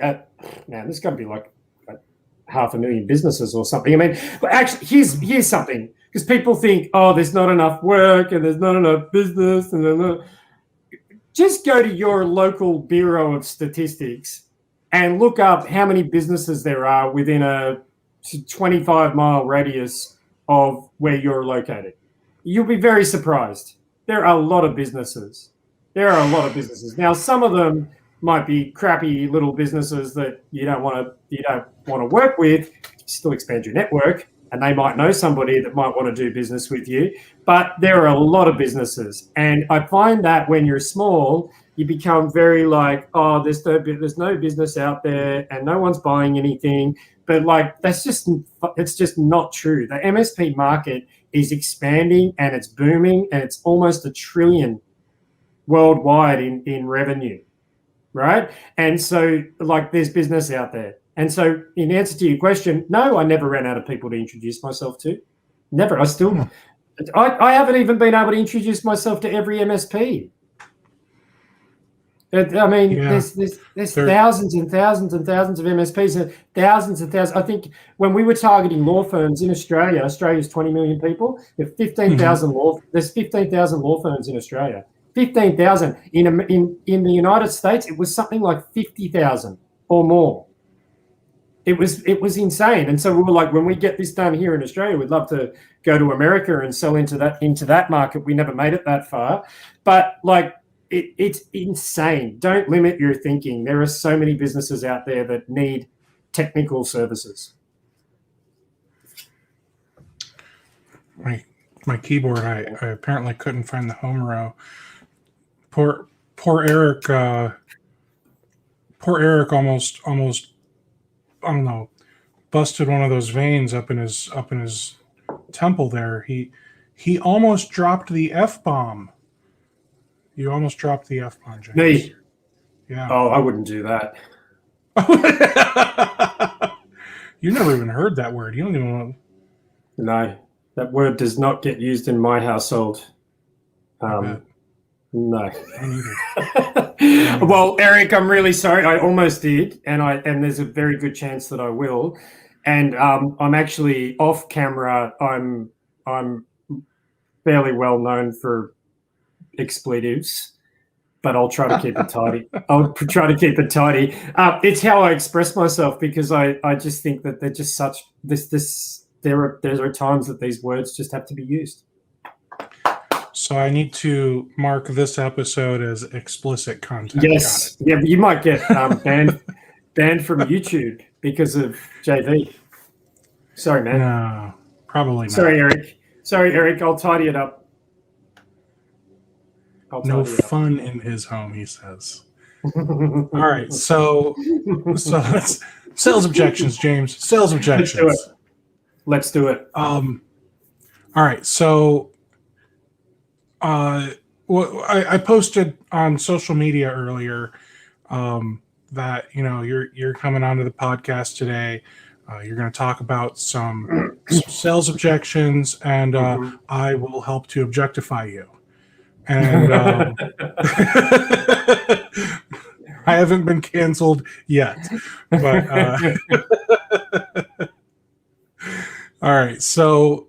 there's got to be like 500,000 businesses or something. I mean, actually, here's something, because people think, there's not enough work and there's not enough business, and just go to your local Bureau of Statistics and look up how many businesses there are within a 25-mile radius of where you're located. You'll be very surprised. There are a lot of businesses. Now, some of them might be crappy little businesses that you don't want to work with. Still expand your network, and they might know somebody that might want to do business with you. But there are a lot of businesses, and I find that when you're small, you become very like, oh, there's no business out there, and no one's buying anything. But like it's just not true. The MSP market is expanding and it's booming, and it's almost $1 trillion worldwide in revenue, right? And so like there's business out there. And so in answer to your question, no, I never ran out of people to introduce myself to. Never. I haven't even been able to introduce myself to every MSP. I mean, there's thousands and thousands and thousands of MSPs, and thousands. I think when we were targeting law firms in Australia, Australia's 20 million people. There's 15,000 law firms in Australia. 15,000 in the United States, it was something like 50,000 or more. It was insane. And so we were like, when we get this done here in Australia, we'd love to go to America and sell into that market. We never made it that far, but like it's insane. Don't limit your thinking. There are so many businesses out there that need technical services. My keyboard, I apparently couldn't find the home row. Poor Eric. Poor Eric almost I don't know, busted one of those veins up in his temple there. He almost dropped the F-bomb. You almost dropped the F-bomb, James. Me? Yeah. Oh, I wouldn't do that. You never even heard that word. You don't even know. No, that word does not get used in my household. No. Well, Eric, I'm really sorry. I almost did, and there's a very good chance that I will. And I'm actually off camera. I'm fairly well known for expletives, but I'll try to keep it tidy. It's how I express myself, because I just think that they're just such there are times that these words just have to be used. So I need to mark this episode as explicit content. Yes. Yeah, but you might get banned from YouTube because of JV. Sorry, man. No, probably not. Sorry, Eric. I'll tidy it up. No fun in his home, he says. All right. So that's sales objections, James. Sales objections. Let's do it. All right. So I posted on social media earlier that you're coming onto the podcast today. You're going to talk about some sales objections, and I will help to objectify you. And I haven't been canceled yet, but all right. So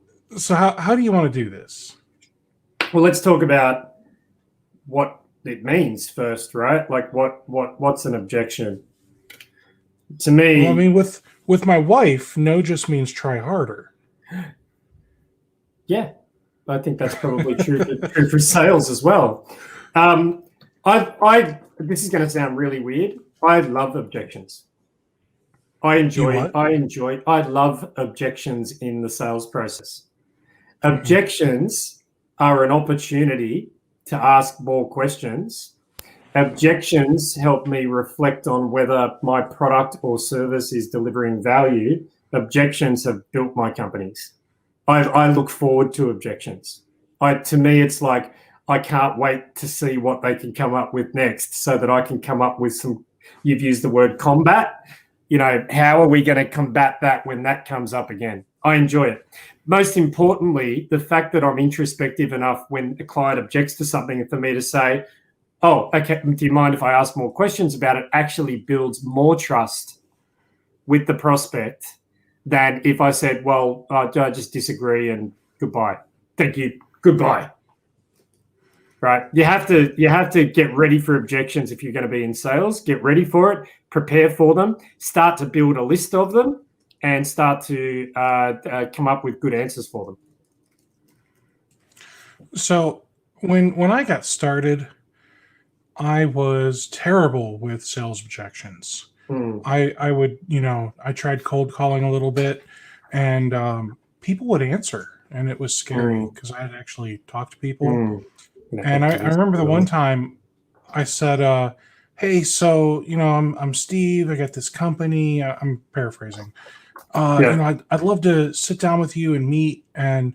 how do you want to do this? Well, let's talk about what it means first, right? Like what's an objection? To me, well, I mean, with my wife, no just means try harder. Yeah, I think that's probably true for sales as well. This is going to sound really weird. I love objections. I love objections in the sales process. Objections are an opportunity to ask more questions. Objections help me reflect on whether my product or service is delivering value. Objections have built my companies. I look forward to objections. To me, it's like I can't wait to see what they can come up with next, so that I can come up with some. You've used the word combat. How are we going to combat that when that comes up again? I enjoy it. Most importantly, the fact that I'm introspective enough when a client objects to something for me to say, oh, okay, do you mind if I ask more questions about it, actually builds more trust with the prospect than if I said, well, I just disagree and goodbye. Thank you. Goodbye. Right? You have to get ready for objections if you're going to be in sales. Get ready for it. Prepare for them. Start to build a list of them, and start to come up with good answers for them. So when I got started, I was terrible with sales objections. I would, I tried cold calling a little bit, and people would answer, and it was scary because I had actually talked to people. And I remember the one time I said, "Hey, so I'm Steve. I got this company. I'm paraphrasing. I'd love to sit down with you and meet and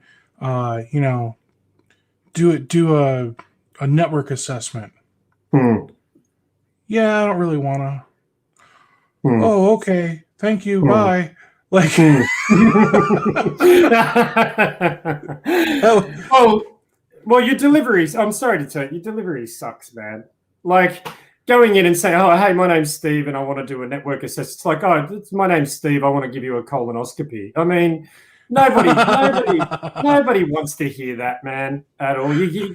do a network assessment." Yeah, I don't really want to. Oh, okay. Thank you. Bye. Like, well, your deliveries. I'm sorry to tell you, your delivery sucks, man. Like going in and saying, "Oh, hey, my name's Steve, and I want to do a network assessment." It's like, "Oh, my name's Steve. I want to give you a colonoscopy." I mean, nobody wants to hear that, man, at all. You're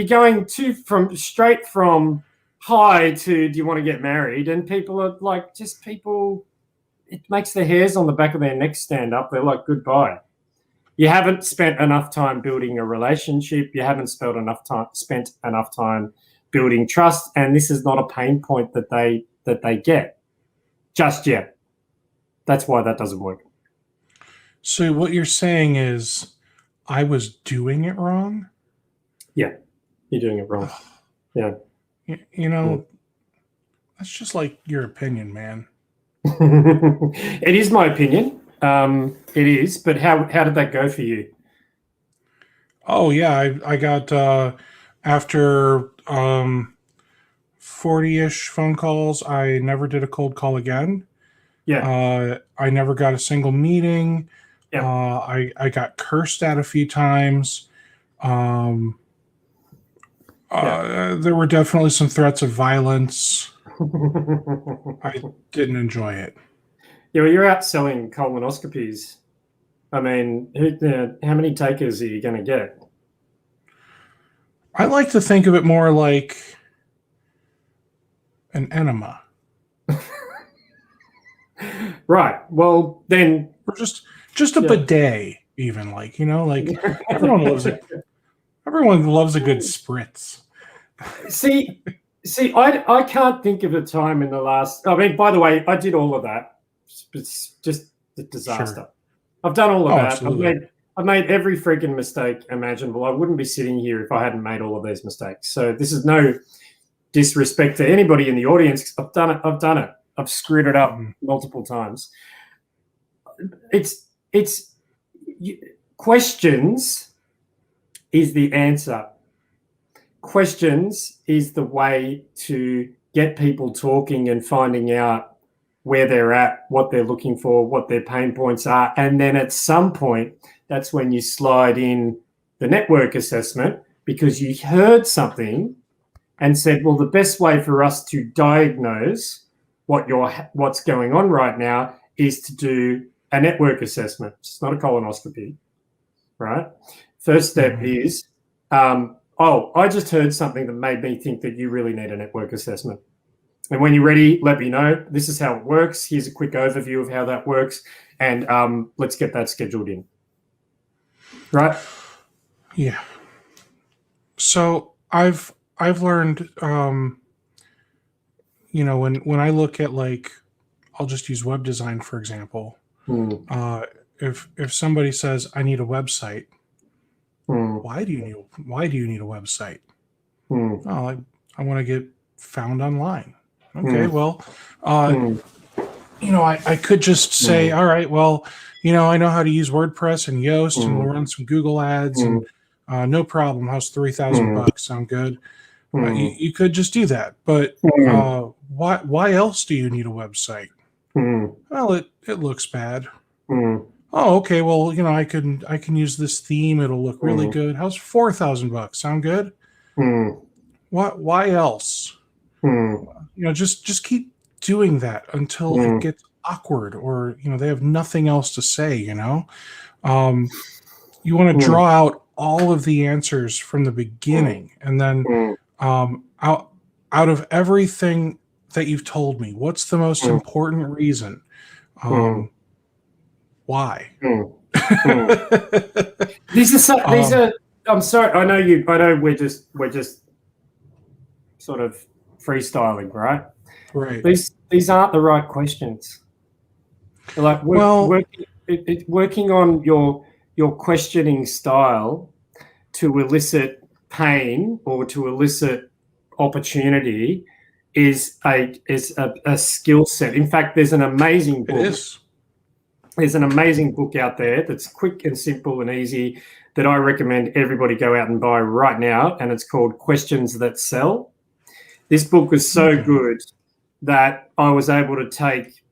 going straight from hi to do you want to get married, and people are like, just people. It makes the hairs on the back of their neck stand up. They're like, goodbye. You haven't spent enough time building a relationship. You haven't spent enough time building trust, and this is not a pain point that they get just yet. That's why that doesn't work. So what you're saying is I was doing it wrong? Yeah, you're doing it wrong. Yeah. That's just like your opinion, man. It is my opinion. It is, but how did that go for you? Oh yeah, I got after 40-ish phone calls, I never did a cold call again. Yeah. I never got a single meeting. Yeah. I got cursed at a few times. There were definitely some threats of violence. I didn't enjoy it. Yeah, well, you're out selling colonoscopies. I mean, how many takers are you going to get? I like to think of it more like an enema. Right. Well, then, or just a bidet, even like everyone loves it. Everyone loves a good spritz. See, I can't think of a time in the last. I mean, by the way, I did all of that. It's just a disaster. Sure. I've done all of that. Absolutely. I've made every freaking mistake imaginable. I wouldn't be sitting here if I hadn't made all of these mistakes. So this is no disrespect to anybody in the audience. I've done it. I've screwed it up multiple times. It's questions is the answer. Questions is the way to get people talking and finding out where they're at, what they're looking for, what their pain points are. And then at some point, that's when you slide in the network assessment, because you heard something and said, well, the best way for us to diagnose what's going on right now is to do a network assessment. It's not a colonoscopy, right? First step is, I just heard something that made me think that you really need a network assessment. And when you're ready, let me know. This is how it works. Here's a quick overview of how that works. And let's get that scheduled in. Right? Yeah. So I've learned, when I look at, like, I'll just use web design, for example. If somebody says, I need a website, why do you need a website? Oh, I want to get found online. Okay, well, I could just say, all right, well, I know how to use WordPress and Yoast, and we'll run some Google ads, and no problem. How's $3,000? Sound good? You could just do that, but why else do you need a website? Well, it looks bad. Oh, okay. Well, I can use this theme. It'll look really good. How's $4,000? Sound good? Why else? Just keep doing that until it gets awkward, or they have nothing else to say. You want to draw out all of the answers from the beginning, and then out of everything that you've told me, what's the most important reason? Why? These are. I'm sorry. I know we're just sort of freestyling, right? Right. These aren't the right questions. Like working on your questioning style to elicit pain or to elicit opportunity is a skill set. In fact, there's an amazing book. It is. There's an amazing book out there that's quick and simple and easy that I recommend everybody go out and buy right now, and it's called Questions That Sell. This book was so good that I was able to take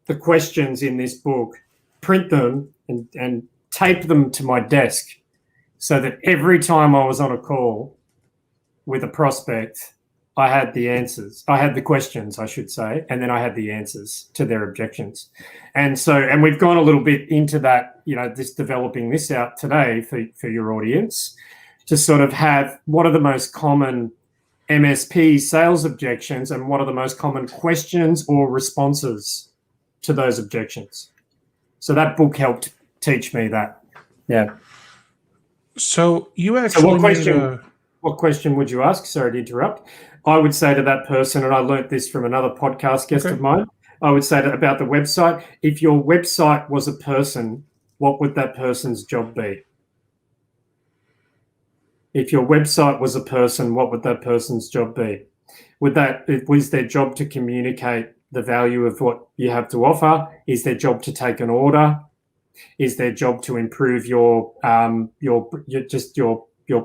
the questions in this book, print them, and tape them to my desk so that every time I was on a call with a prospect, I had the answers. I had the questions, I should say, and then I had the answers to their objections. And we've gone a little bit into that, this developing this out today for your audience to sort of have what are the most common MSP sales objections and what are the most common questions or responses to those objections. So that book helped teach me that. Yeah. So you actually what question would you ask? Sorry to interrupt. I would say to that person, and I learnt this from another podcast guest of mine, I would say about the website, if your website was a person, what would that person's job be? If your website was a person, what would that person's job be? Was their job to communicate the value of what you have to offer? Is their job to take an order? Is their job to improve your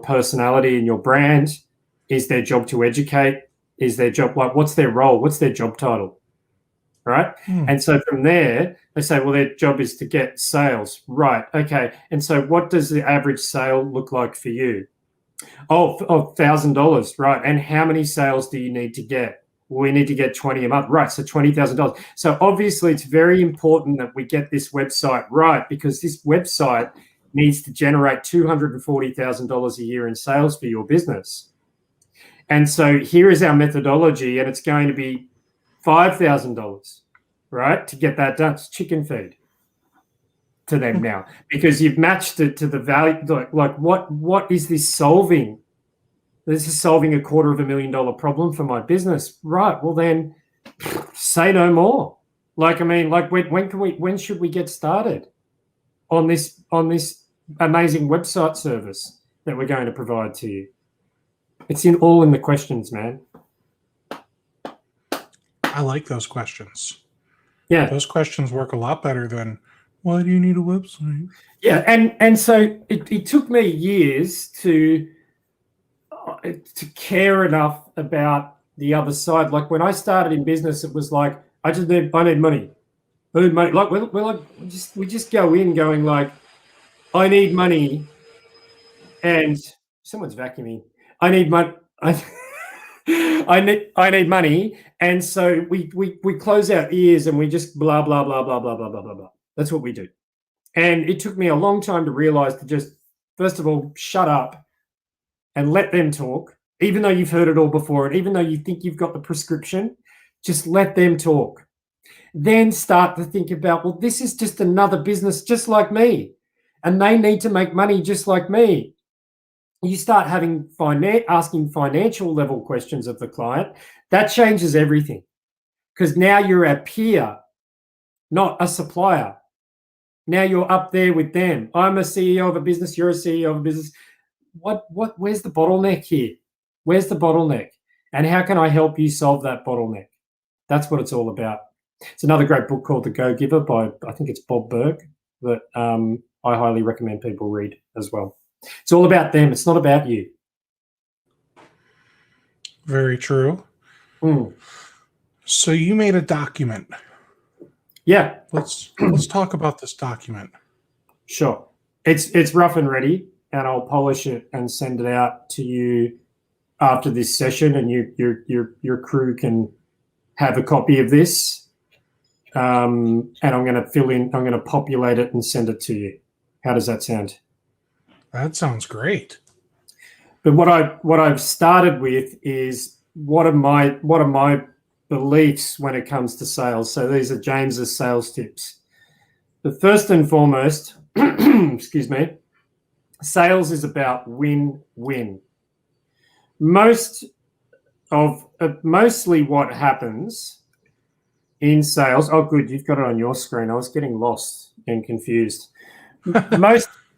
personality and your brand? Is their job to educate? Is their job what's their role? What's their job title? Right? And so from there, they say, well, their job is to get sales. Right. Okay. And so what does the average sale look like for you? Oh, $1,000. Right. And how many sales do you need to get? Well, we need to get 20 a month. Right. So $20,000. So obviously it's very important that we get this website right, because this website needs to generate $240,000 a year in sales for your business. And so here is our methodology, and it's going to be $5,000, right, to get that done. It's chicken feed to them now, because you've matched it to the value. Like what is this solving? This is solving $250,000 problem for my business. Right. Well, then say no more. When should we get started on this amazing website service that we're going to provide to you? It's all in the questions, man. I like those questions. Yeah. Those questions work a lot better than, why do you need a website? Yeah. And so it took me years to care enough about the other side. Like when I started in business, it was like, I need money. I need money. Like we just go in going like, I need money, and someone's vacuuming. I need money. I need money, and so we close our ears and we just blah blah blah blah blah blah blah blah blah. That's what we do. And it took me a long time to realize to just, first of all, shut up and let them talk, even though you've heard it all before, and even though you think you've got the prescription, just let them talk. Then start to think about, well, this is just another business just like me, and they need to make money just like me. You start asking financial level questions of the client. That changes everything, because now you're a peer, not a supplier. Now you're up there with them. I'm a CEO of a business. You're a CEO of a business. Where's the bottleneck here? Where's the bottleneck? And how can I help you solve that bottleneck? That's what it's all about. It's another great book called The Go-Giver by, I think it's Bob Burg, that I highly recommend people read as well. It's all about them. It's not about you. Very true. So you made a document. Yeah. Let's talk about this document. Sure. It's rough and ready, and I'll polish it and send it out to you after this session, and your crew can have a copy of this. And I'm going to populate it and send it to you. How does that sound? That sounds great. But what I've started with is what are my beliefs when it comes to sales. So these are James's sales tips. The first and foremost, excuse me, sales is about win-win. Most of mostly what happens in sales. Oh, good, you've got it on your screen. I was getting lost and confused.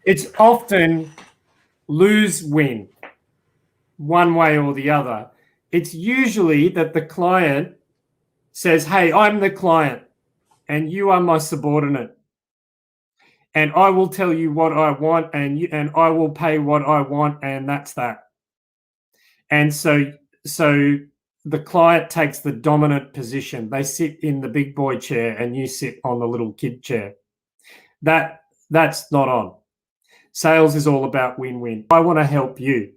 It's often lose-win, one way or the other. It's usually that the client says, hey, I'm the client and you are my subordinate. And I will tell you what I want and I will pay what I want, and that's that. And so the client takes the dominant position. They sit in the big boy chair and you sit on the little kid chair. That's not on. Sales is all about win-win. I want to help you.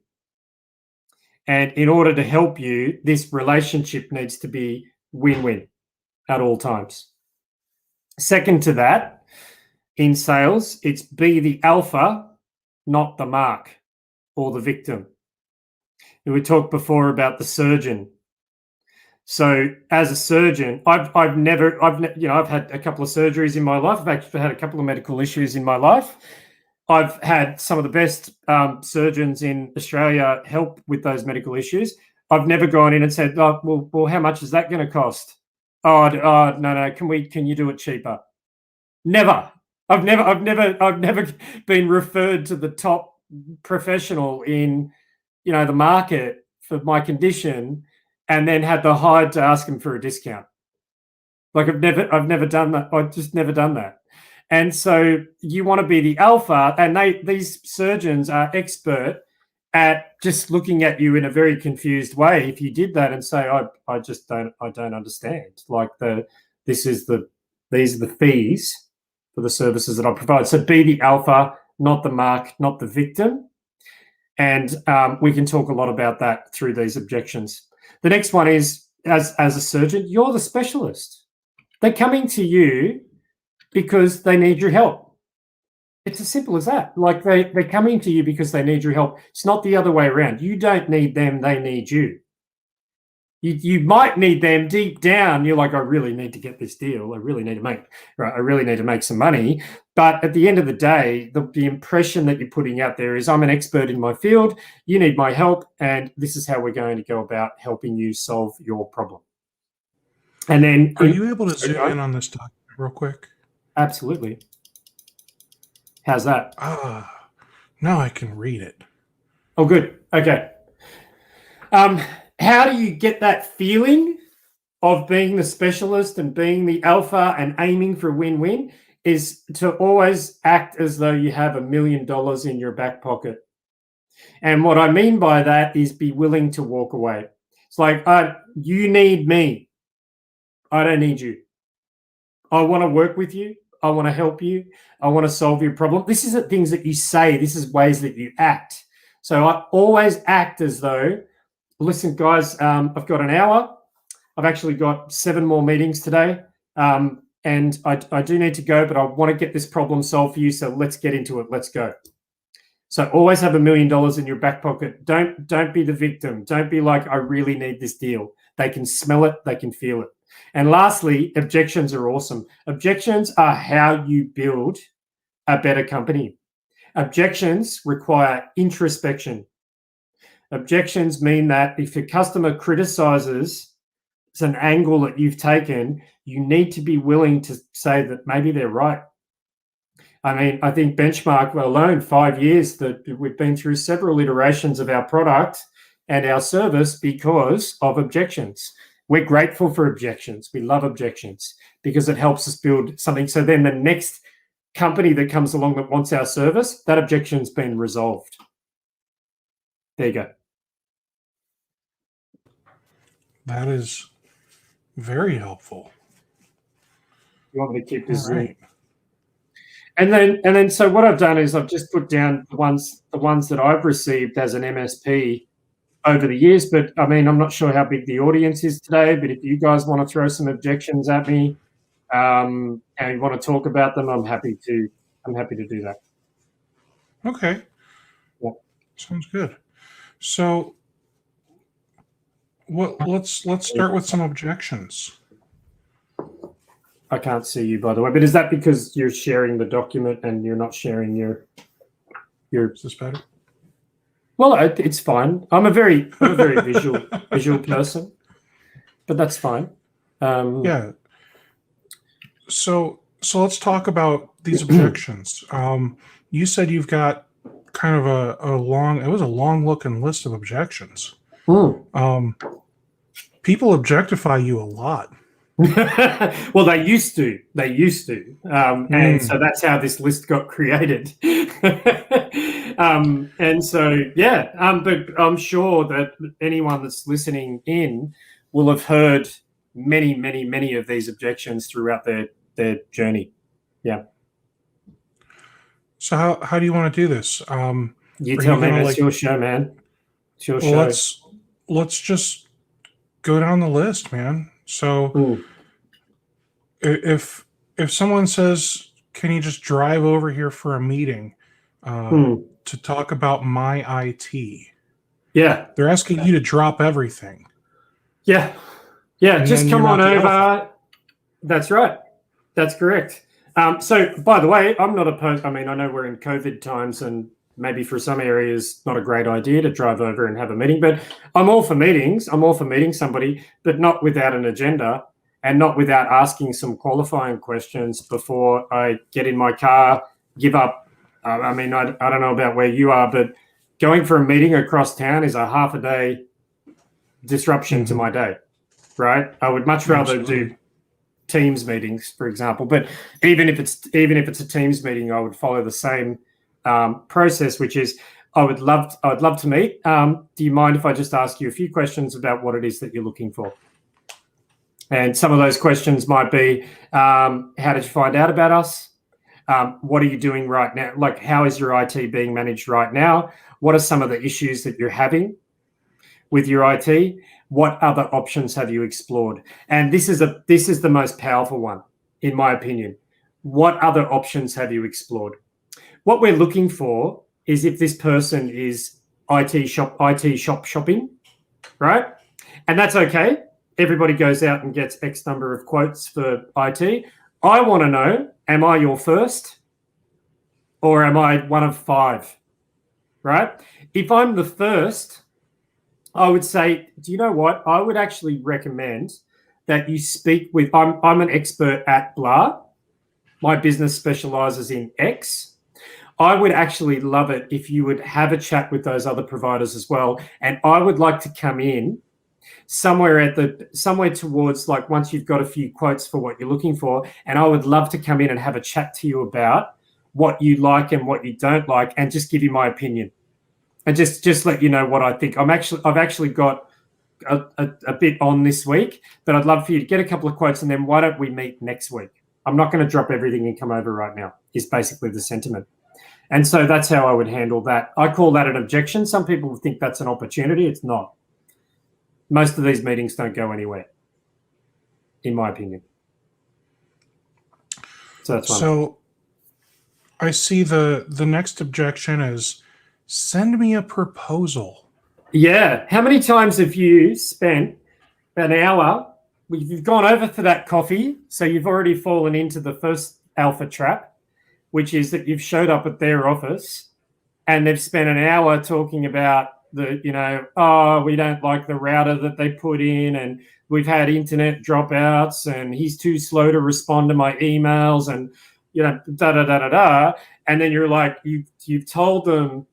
And in order to help you, this relationship needs to be win-win at all times. Second to that, in sales, it's be the alpha, not the mark or the victim. And we talked before about the surgeon. So as a surgeon, I've had a couple of surgeries in my life. I've actually had a couple of medical issues in my life. I've had some of the best surgeons in Australia help with those medical issues. I've never gone in and said, "Oh, well, how much is that going to cost?" No. Can you do it cheaper? Never. I've never been referred to the top professional in, the market for my condition, and then had the hide to ask him for a discount. Like I've never done that. I've just never done that. And so you want to be the alpha, and these surgeons are expert at just looking at you in a very confused way. If you did that and say, I don't understand. Like these are the fees for the services that I provide. So be the alpha, not the mark, not the victim. And we can talk a lot about that through these objections. The next one is, as a surgeon, you're the specialist. They're coming to you because they need your help. It's as simple as that. Like they're coming to you because they need your help. It's not the other way around. You don't need them, they need you. You might need them deep down. You're like, I really need to get this deal. I really need to make some money. But at the end of the day, the impression that you're putting out there is, I'm an expert in my field. You need my help, and this is how we're going to go about helping you solve your problem. And then, are you able to zoom in on this document real quick? Absolutely. How's that? Now I can read it. Oh, good. Okay. How do you get that feeling of being the specialist and being the alpha and aiming for win-win? Is to always act as though you have $1 million in your back pocket. And what I mean by that is be willing to walk away. It's like, you need me. I don't need you. I want to work with you. I want to help you. I want to solve your problem. This isn't things that you say. This is ways that you act. So I always act as though, listen, guys, I've got an hour. I've actually got 7 more meetings today. And I do need to go, but I want to get this problem solved for you. So let's get into it. Let's go. So always have $1 million in your back pocket. Don't be the victim. Don't be like, I really need this deal. They can smell it. They can feel it. And lastly, objections are awesome. Objections are how you build a better company. Objections require introspection. Objections mean that if a customer criticizes an angle that you've taken, you need to be willing to say that maybe they're right. I mean, I think Benchmark alone, 5 years that we've been through several iterations of our product and our service because of objections. We're grateful for objections. We love objections because it helps us build something. So then the next company that comes along that wants our service, that objection's been resolved. There you go. That is very helpful. You want me to keep this in? And then so what I've done is I've just put down the ones that I've received as an MSP over the years. But I mean, I'm not sure how big the audience is today, but if you guys want to throw some objections at me and you want to talk about them, I'm happy to do that. Okay. Yeah. Sounds good. So let's start with some objections. I can't see you, by the way, but is that because you're sharing the document and you're not sharing your? Is this better? Well, it's fine. I'm a very visual person, but that's fine. Yeah. So let's talk about these objections. You said you've got kind of a long looking list of objections. People objectify you a lot. Well, they used to, and so that's how this list got created. And so, but I'm sure that anyone that's listening in will have heard many of these objections throughout their journey. Yeah. So how do you want to do this? You tell me. It's your show, man. It's your show. Let's just go down the list, man. So if someone says, "Can you just drive over here for a meeting to talk about my IT?" Yeah, they're asking you to drop everything. Yeah, just come on over. That's right. That's correct. So, by the way, I'm not opposed. I mean, I know we're in COVID times, and maybe for some areas, not a great idea to drive over and have a meeting. But I'm all for meetings. I'm all for meeting somebody, but not without an agenda and not without asking some qualifying questions before I get in my car, give up. I mean, I don't know about where you are, but going for a meeting across town is a half a day disruption to my day, right? I would much rather do Teams meetings, for example. But even if it's a Teams meeting, I would follow the same process, which is I would love to meet. Do you mind if I just ask you a few questions about what it is that you're looking for? And some of those questions might be, how did you find out about us? What are you doing right now? Like, how is your IT being managed right now? What are some of the issues that you're having with your IT? What other options have you explored? And this is the most powerful one, in my opinion. What other options have you explored? What we're looking for is if this person is IT shop shopping, right? And that's okay. Everybody goes out and gets X number of quotes for IT. I want to know, am I your first or am I one of 5, right? If I'm the first, I would say, do you know what? I would actually recommend that you speak with, I'm an expert at blah. My business specializes in X. I would actually love it if you would have a chat with those other providers as well. And I would like to come in somewhere towards, like, once you've got a few quotes for what you're looking for, and I would love to come in and have a chat to you about what you like and what you don't like, and just give you my opinion, and just let you know what I think. I've actually got a bit on this week, but I'd love for you to get a couple of quotes, and then why don't we meet next week? I'm not going to drop everything and come over right now, is basically the sentiment. And so that's how I would handle that. I call that an objection. Some people think that's an opportunity. It's not. Most of these meetings don't go anywhere, in my opinion. So that's one. So I see the next objection is, send me a proposal. Yeah. How many times have you spent an hour? You've gone over for that coffee, so you've already fallen into the first alpha trap, which is that you've showed up at their office and they've spent an hour talking about we don't like the router that they put in, and we've had internet dropouts, and he's too slow to respond to my emails, and and then you're like, you've told them,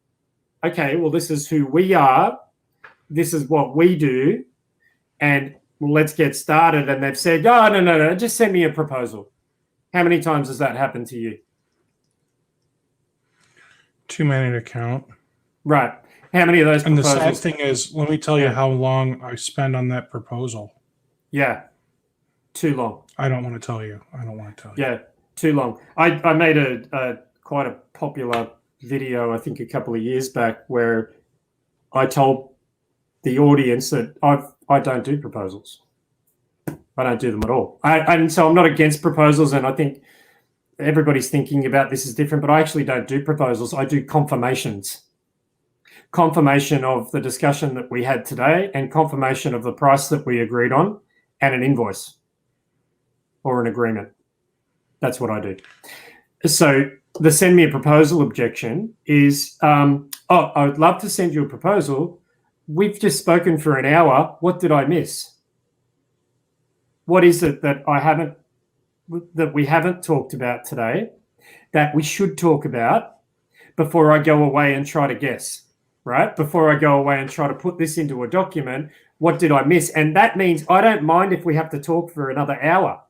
okay, well, this is who we are, this is what we do, and let's get started. And they've said, oh, no, just send me a proposal. How many times has that happened to you? Too many to count. Right. How many of those proposals? And the sad thing is, let me tell you how long I spend on that proposal. Yeah. Too long. I don't want to tell you. Yeah, too long. I made a quite a popular video, I think a couple of years back, where I told the audience that I don't do proposals. I don't do them at all. And so I'm not against proposals, and I think everybody's thinking about this is different, but I actually don't do proposals. I do confirmations. Confirmation of the discussion that we had today, and confirmation of the price that we agreed on, and an invoice or an agreement. That's what I do. So the send me a proposal objection is Oh, I would love to send you a proposal. We've just spoken for an hour. What did I miss? What is it that we haven't talked about today that we should talk about before I go away and try to guess, right? Before I go away and try to put this into a document, what did I miss? And that means I don't mind if we have to talk for another hour,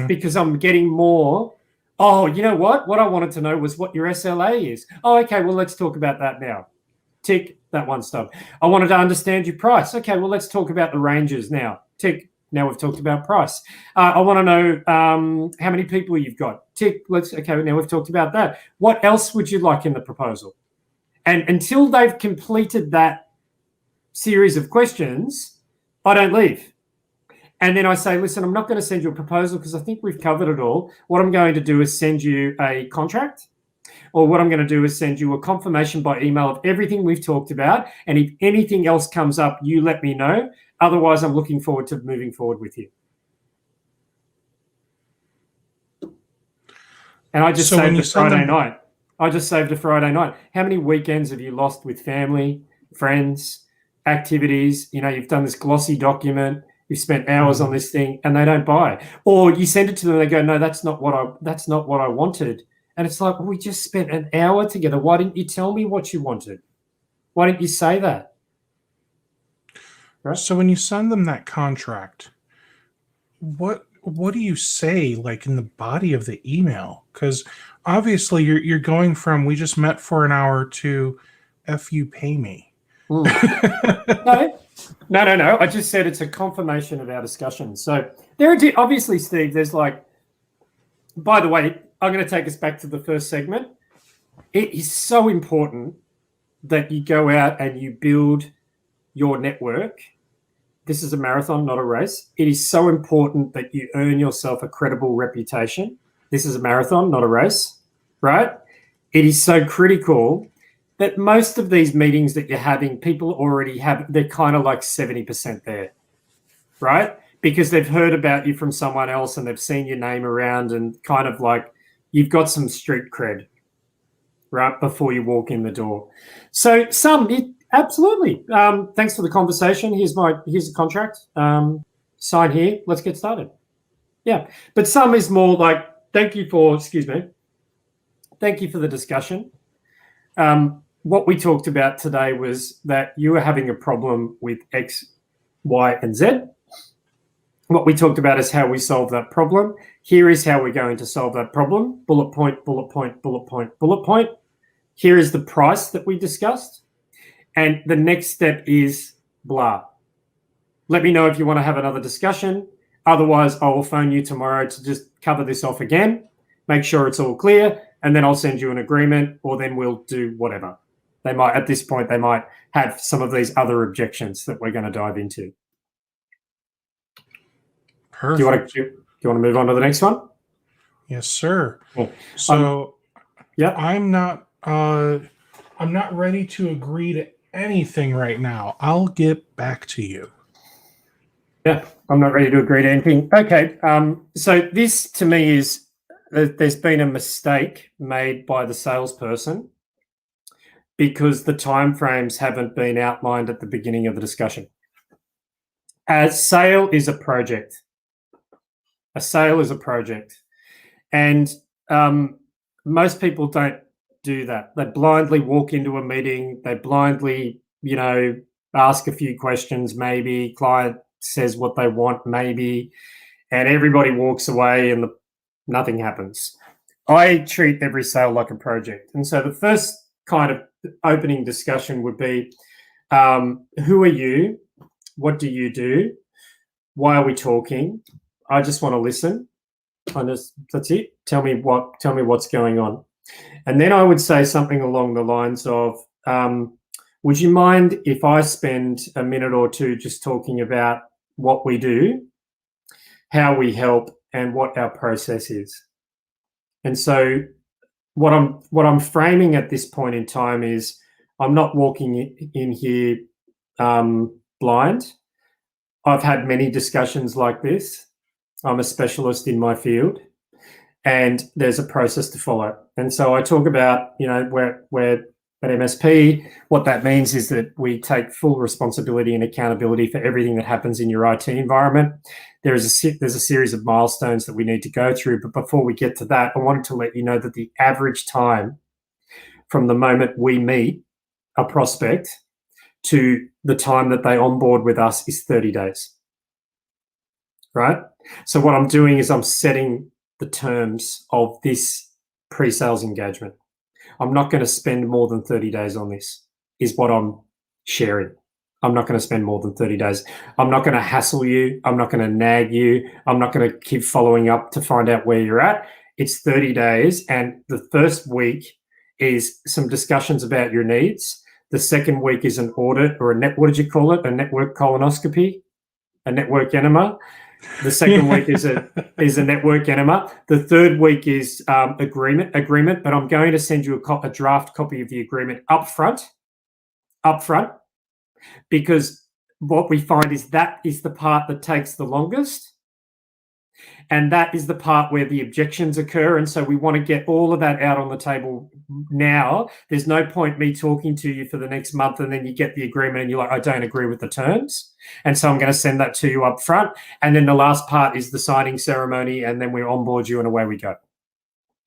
because I'm getting more. Oh, you know what? What I wanted to know was what your SLA is. Oh, okay, well, let's talk about that now. Tick, that one's done. I wanted to understand your price. Okay, well, let's talk about the ranges now. Tick, now we've talked about price. I want to know how many people you've got. Tick, okay, now we've talked about that. What else would you like in the proposal? And until they've completed that series of questions, I don't leave. And then I say, listen, I'm not going to send you a proposal because I think we've covered it all. What I'm going to do is send you a contract, or what I'm going to do is send you a confirmation by email of everything we've talked about. And if anything else comes up, you let me know. Otherwise, I'm looking forward to moving forward with you. And I just saved a Friday night. I just saved a Friday night. How many weekends have you lost with family, friends, activities? You know, you've done this glossy document. You've spent hours on this thing and they don't buy. Or you send it to them and they go, no, that's not what I wanted. And it's like, well, we just spent an hour together. Why didn't you tell me what you wanted? Why didn't you say that? Right? So when you send them that contract, what do you say, like, in the body of the email? Because obviously you're going from we just met for an hour to F you pay me. No. I just said it's a confirmation of our discussion. So there are obviously, Steve, there's like, by the way, I'm going to take us back to the first segment. It is so important that you go out and you build your network. This is a marathon, not a race. It is so important that you earn yourself a credible reputation. This is a marathon, not a race, right? It is so critical that most of these meetings that you're having, people already have, they're kind of like 70% there, right? Because they've heard about you from someone else and they've seen your name around and kind of like you've got some street cred, right, before you walk in the door. So absolutely. Thanks for the conversation. Here's the contract. Sign here. Let's get started. Yeah. But some is more like, thank you for the discussion. What we talked about today was that you were having a problem with X, Y, and Z. What we talked about is how we solve that problem. Here is how we're going to solve that problem. Bullet point, bullet point, bullet point, bullet point. Here is the price that we discussed. And the next step is blah. Let me know if you want to have another discussion. Otherwise, I will phone you tomorrow to just cover this off again, make sure it's all clear, and then I'll send you an agreement, or then we'll do whatever. At this point, they might have some of these other objections that we're going to dive into. Perfect. Do you want to move on to the next one? Yes, sir. Cool. So, yeah, I'm not ready to agree to anything right now. I'll get back to you. Yeah, I'm not ready to agree to anything. Okay. So this to me is there's been a mistake made by the salesperson because the timeframes haven't been outlined at the beginning of the discussion. A sale is a project. A sale is a project. And most people don't do that. They blindly walk into a meeting. They blindly, ask a few questions, maybe. Client says what they want, maybe. And everybody walks away and nothing happens. I treat every sale like a project. And so the first kind of opening discussion would be, who are you? What do you do? Why are we talking? I just want to listen. That's it. Tell me what's going on. And then I would say something along the lines of, would you mind if I spend a minute or two just talking about what we do, how we help, and what our process is? And so what I'm framing at this point in time is I'm not walking in here blind. I've had many discussions like this. I'm a specialist in my field, and there's a process to follow. And so I talk about, we're At MSP, what that means is that we take full responsibility and accountability for everything that happens in your IT environment. There's a series of milestones that we need to go through. But before we get to that, I wanted to let you know that the average time from the moment we meet a prospect to the time that they onboard with us is 30 days, right? So what I'm doing is I'm setting the terms of this pre-sales engagement. I'm not going to spend more than 30 days on this, is what I'm sharing. I'm not going to spend more than 30 days. I'm not going to hassle you. I'm not going to nag you. I'm not going to keep following up to find out where you're at. It's 30 days. And the first week is some discussions about your needs. The second week is an audit or what did you call it? A network colonoscopy, a network enema. The second week is a network enema. The third week is agreement. But I'm going to send you a draft copy of the agreement up front, because what we find is that is the part that takes the longest. And that is the part where the objections occur. And so we want to get all of that out on the table now. There's no point me talking to you for the next month and then you get the agreement and you're like, I don't agree with the terms. And so I'm going to send that to you up front. And then the last part is the signing ceremony, and then we onboard you and away we go.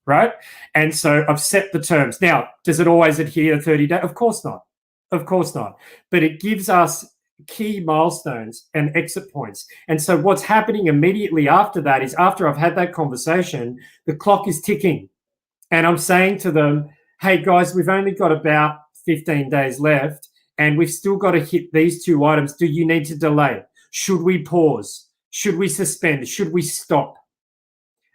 Right? And so I've set the terms. Now, does it always adhere to 30 days? Of course not. Of course not. But it gives us key milestones and exit points. And so what's happening immediately after that is, after I've had that conversation, the clock is ticking. And I'm saying to them, hey guys, we've only got about 15 days left and we've still got to hit these two items. Do you need to delay? Should we pause? Should we suspend? Should we stop?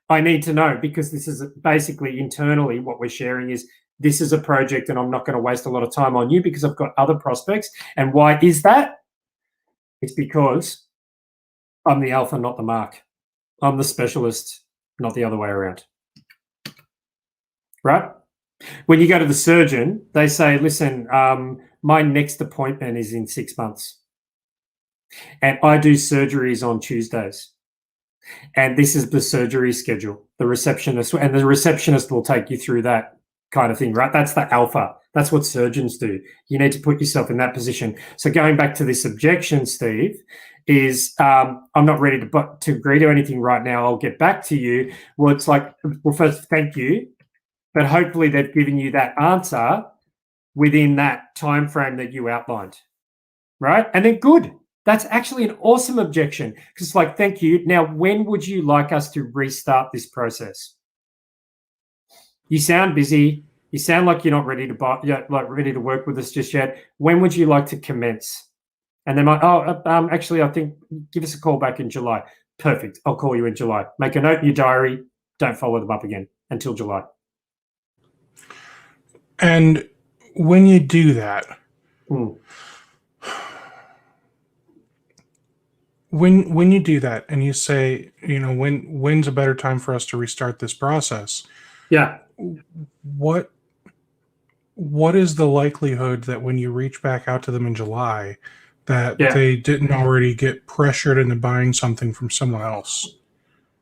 I need to know, because this is basically internally what we're sharing is, this is a project and I'm not going to waste a lot of time on you because I've got other prospects. And why is that? It's because I'm the alpha, not the mark. I'm the specialist, not the other way around. Right? When you go to the surgeon, they say, listen, my next appointment is in 6 months. And I do surgeries on Tuesdays. And this is the surgery schedule. The receptionist will take you through that kind of thing, right? That's the alpha. That's what surgeons do. You need to put yourself in that position. So going back to this objection, Steve, is I'm not ready to agree to anything right now. I'll get back to you. Well, it's like, well, first, thank you. But hopefully they've given you that answer within that time frame that you outlined, right? And then good. That's actually an awesome objection, because it's like, thank you. Now, when would you like us to restart this process? You sound busy. You sound like you're not ready to ready to work with us just yet. When would you like to commence? And they might, actually, I think give us a call back in July. Perfect. I'll call you in July. Make a note in your diary. Don't follow them up again until July. And when you do that, when you do that and you say, when's a better time for us to restart this process? Yeah. What is the likelihood that when you reach back out to them in July that they didn't already get pressured into buying something from someone else?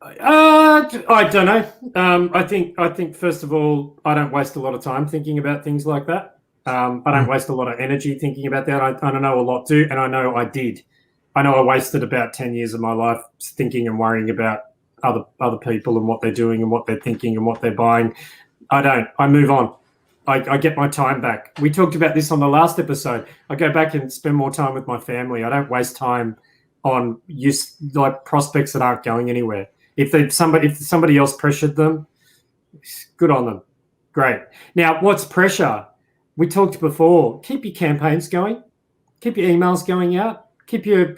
I don't know. I think first of all, I don't waste a lot of time thinking about things like that. I don't waste a lot of energy thinking about that. I know a lot do, and I know I did. I know I wasted about 10 years of my life thinking and worrying about other people and what they're doing and what they're thinking and what they're buying. I don't. I move on. I get my time back. We talked about this on the last episode. I go back and spend more time with my family. I don't waste time on prospects that aren't going anywhere. If somebody else pressured them, good on them. Great. Now, what's pressure? We talked before. Keep your campaigns going. Keep your emails going out. Keep your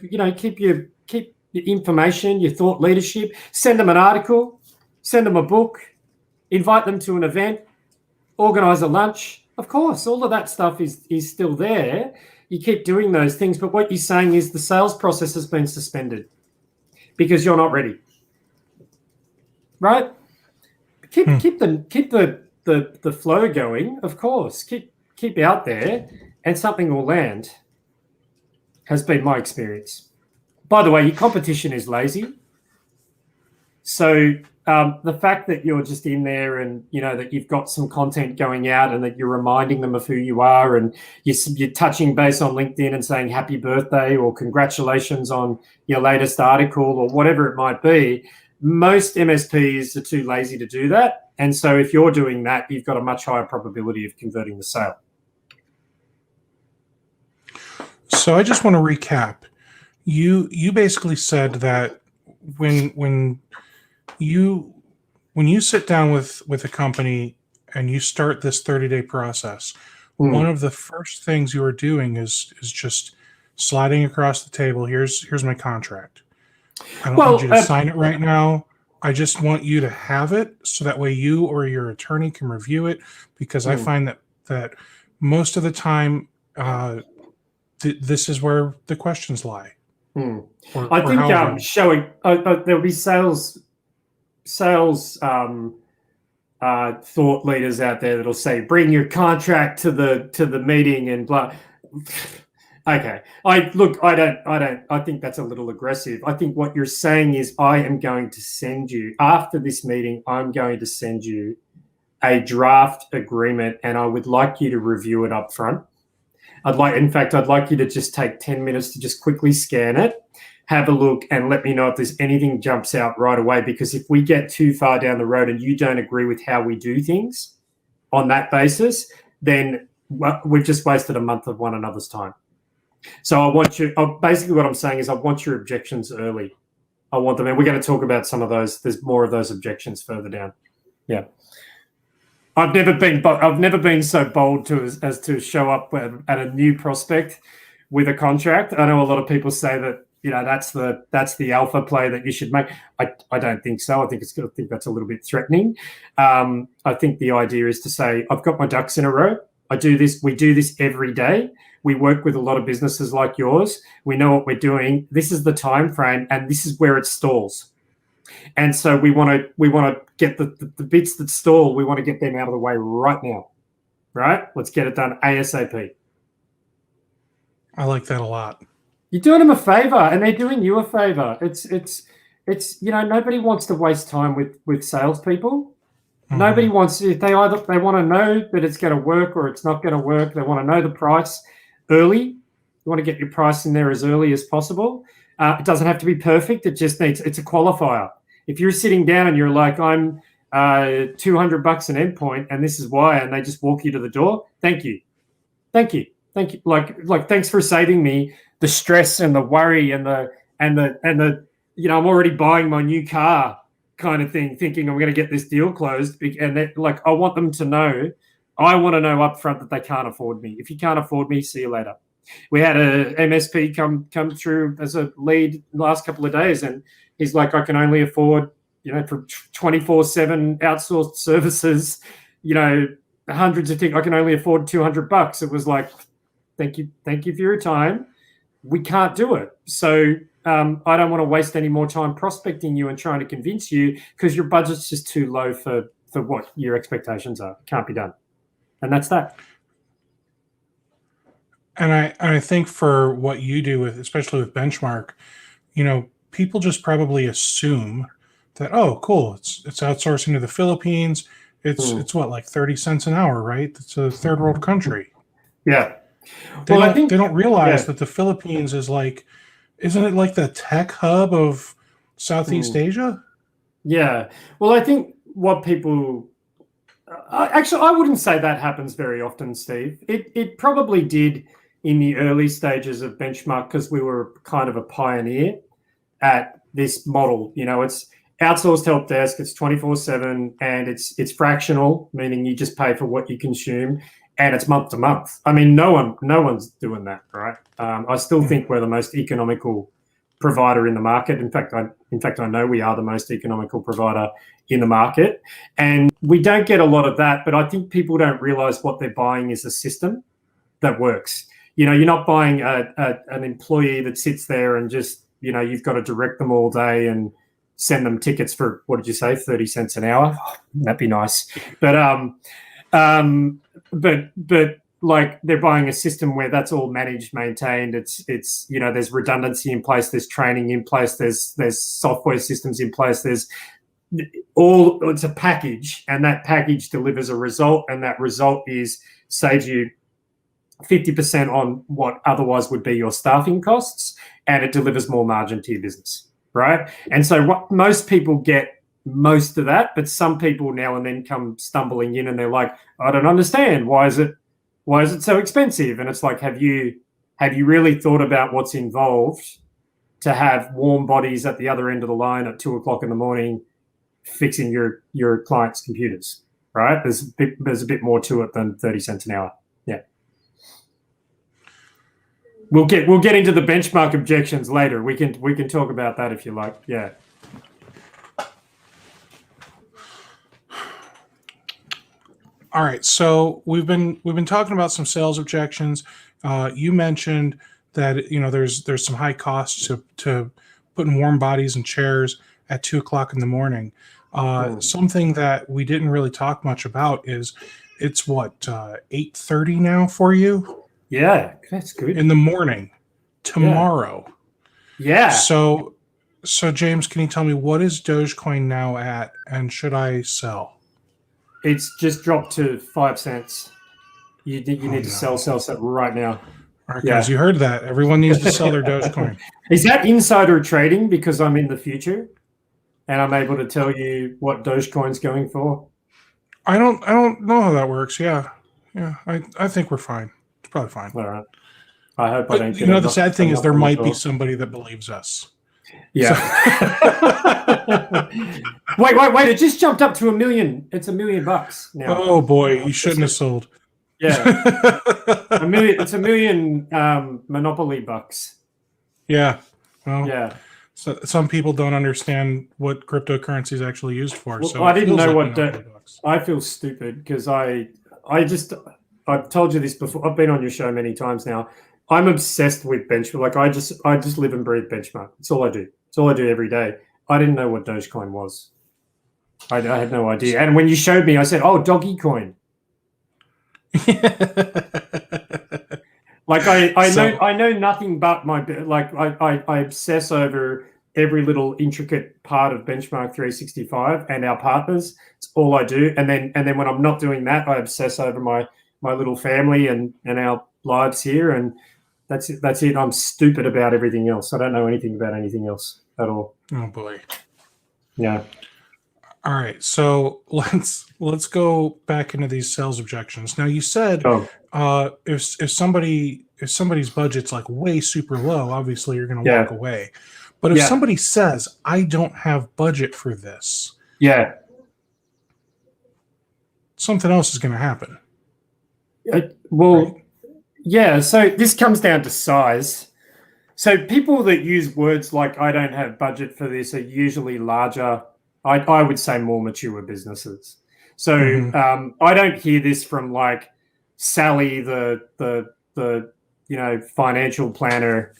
information, your thought leadership. Send them an article. Send them a book. Invite them to an event. Organize a lunch. Of course, all of that stuff is still there. You keep doing those things, but what you're saying is the sales process has been suspended because you're not ready. Right? Keep the flow going, of course. Keep out there, and something will land. Has been my experience. By the way, your competition is lazy. So the fact that you're just in there and, that you've got some content going out and that you're reminding them of who you are and you're touching base on LinkedIn and saying happy birthday or congratulations on your latest article or whatever it might be, most MSPs are too lazy to do that. And so if you're doing that, you've got a much higher probability of converting the sale. So I just want to recap. You basically said that when you sit down with a company and you start this 30-day process, one of the first things you are doing is just sliding across the table. Here's my contract. I don't want you to sign it right now. I just want you to have it so that way you or your attorney can review it, because I find that most of the time this is where the questions lie. I think showing there'll be sales thought leaders out there that'll say, bring your contract to the meeting and blah. Okay. I think that's a little aggressive. I think what you're saying is I am going to send you, after this meeting, I'm going to send you a draft agreement and I would like you to review it up front. I'd like you to just take 10 minutes to just quickly scan it, have a look and let me know if there's anything jumps out right away, because if we get too far down the road and you don't agree with how we do things on that basis, then we've just wasted a month of one another's time. So basically what I'm saying is I want your objections early. I want them, and we're going to talk about some of those. There's more of those objections further down. Yeah. I've never been so bold as to show up at a new prospect with a contract. I know a lot of people say that, that's the alpha play that you should make. I don't think so. I think that's a little bit threatening. I think the idea is to say, I've got my ducks in a row. We do this every day. We work with a lot of businesses like yours. We know what we're doing. This is the time frame, and this is where it stalls. And so we want to get the bits that stall. We want to get them out of the way right now. Right? Let's get it done ASAP. I like that a lot. You're doing them a favor, and they're doing you a favor. It's nobody wants to waste time with salespeople. Nobody wants to. They want to know that it's going to work or it's not going to work. They want to know the price early. You want to get your price in there as early as possible. It doesn't have to be perfect. It just needs. It's a qualifier. If you're sitting down and you're like, I'm $200 an endpoint, and this is why, and they just walk you to the door. Thank you. Like thanks for saving me the stress and the worry and the I'm already buying my new car kind of thing, thinking I'm going to get this deal closed. And I want them to know, I want to know up front that they can't afford me. If you can't afford me, see you later. We had a MSP come through as a lead the last couple of days, and he's like, I can only afford, for 24/7 outsourced services, hundreds of things. I can only afford $200. It was like, thank you for your time. We can't do it. So I don't want to waste any more time prospecting you and trying to convince you, because your budget's just too low for what your expectations are. It can't be done. And that's that. And I think for what you do especially with Benchmark, people just probably assume that, oh, cool, it's outsourcing to the Philippines. It's what, like 30 cents an hour, right? It's a third world country. Yeah. They don't realize that the Philippines is isn't it like the tech hub of Southeast Asia? Yeah. Well, I think what people actually, I wouldn't say that happens very often, Steve. It probably did in the early stages of Benchmark, because we were kind of a pioneer at this model. It's outsourced help desk. It's 24/7, and it's fractional, meaning you just pay for what you consume. And it's month to month. I mean, no one's doing that, right? I still think we're the most economical provider in the market. In fact, I know we are the most economical provider in the market, and we don't get a lot of that. But I think people don't realize what they're buying is a system that works. You're not buying an employee that sits there and just you've got to direct them all day and send them tickets for, what did you say, 30 cents an hour? Oh, that'd be nice, but like they're buying a system where that's all managed, maintained. It's there's redundancy in place, there's training in place, there's software systems in place, there's it's a package, and that package delivers a result, and that result saves you 50% on what otherwise would be your staffing costs, and it delivers more margin to your business, right? And so what most people get most of that, but some people now and then come stumbling in and they're like, I don't understand. Why is it so expensive? And it's like, have you really thought about what's involved to have warm bodies at the other end of the line at 2:00 in the morning fixing your client's computers, right? There's a bit more to it than 30 cents an hour. Yeah. We'll get into the benchmark objections later. We can talk about that if you like. Yeah. All right. So we've been talking about some sales objections. You mentioned that there's some high costs to putting warm bodies and chairs at 2:00 in the morning. Something that we didn't really talk much about is it's 8:30 now for you? Yeah, that's good. In the morning tomorrow. Yeah. So James, can you tell me what is Dogecoin now at, and should I sell? It's just dropped to 5 cents. You need to sell right now. All right, guys, you heard that. Everyone needs to sell their Dogecoin. Is that insider trading because I'm in the future and I'm able to tell you what Dogecoin's going for? I don't know how that works. Yeah. I think we're fine. It's probably fine. All right. I hope I don't. The sad thing is there might be somebody that believes us. Yeah. Wait! It just jumped up to $1 million. It's $1 million now. Oh boy, you shouldn't have sold. Yeah, $1 million. It's $1 million Monopoly bucks. Yeah. Well, yeah. So some people don't understand what cryptocurrency is actually used for. Well, so I didn't know what. I feel stupid because I've told you this before. I've been on your show many times now. I'm obsessed with benchmark. Like I just live and breathe benchmark. That's all I do. It's all I do every day. I didn't know what Dogecoin was. I had no idea. And when you showed me, I said, "Oh, doggy coin." Like I know nothing but I obsess over every little intricate part of Benchmark 365 and our partners. It's all I do. And then when I'm not doing that, I obsess over my little family and our lives here. And that's it. I'm stupid about everything else. I don't know anything about anything else at all. Oh boy. Yeah. All right. So let's go back into these sales objections. Now you said if somebody's budget's like way super low, obviously you're going to walk away. But if somebody says, I don't have budget for this, something else is going to happen. Yeah. So this comes down to size. So people that use words like I don't have budget for this are usually larger, I would say more mature businesses. So I don't hear this from like Sally, the financial planner,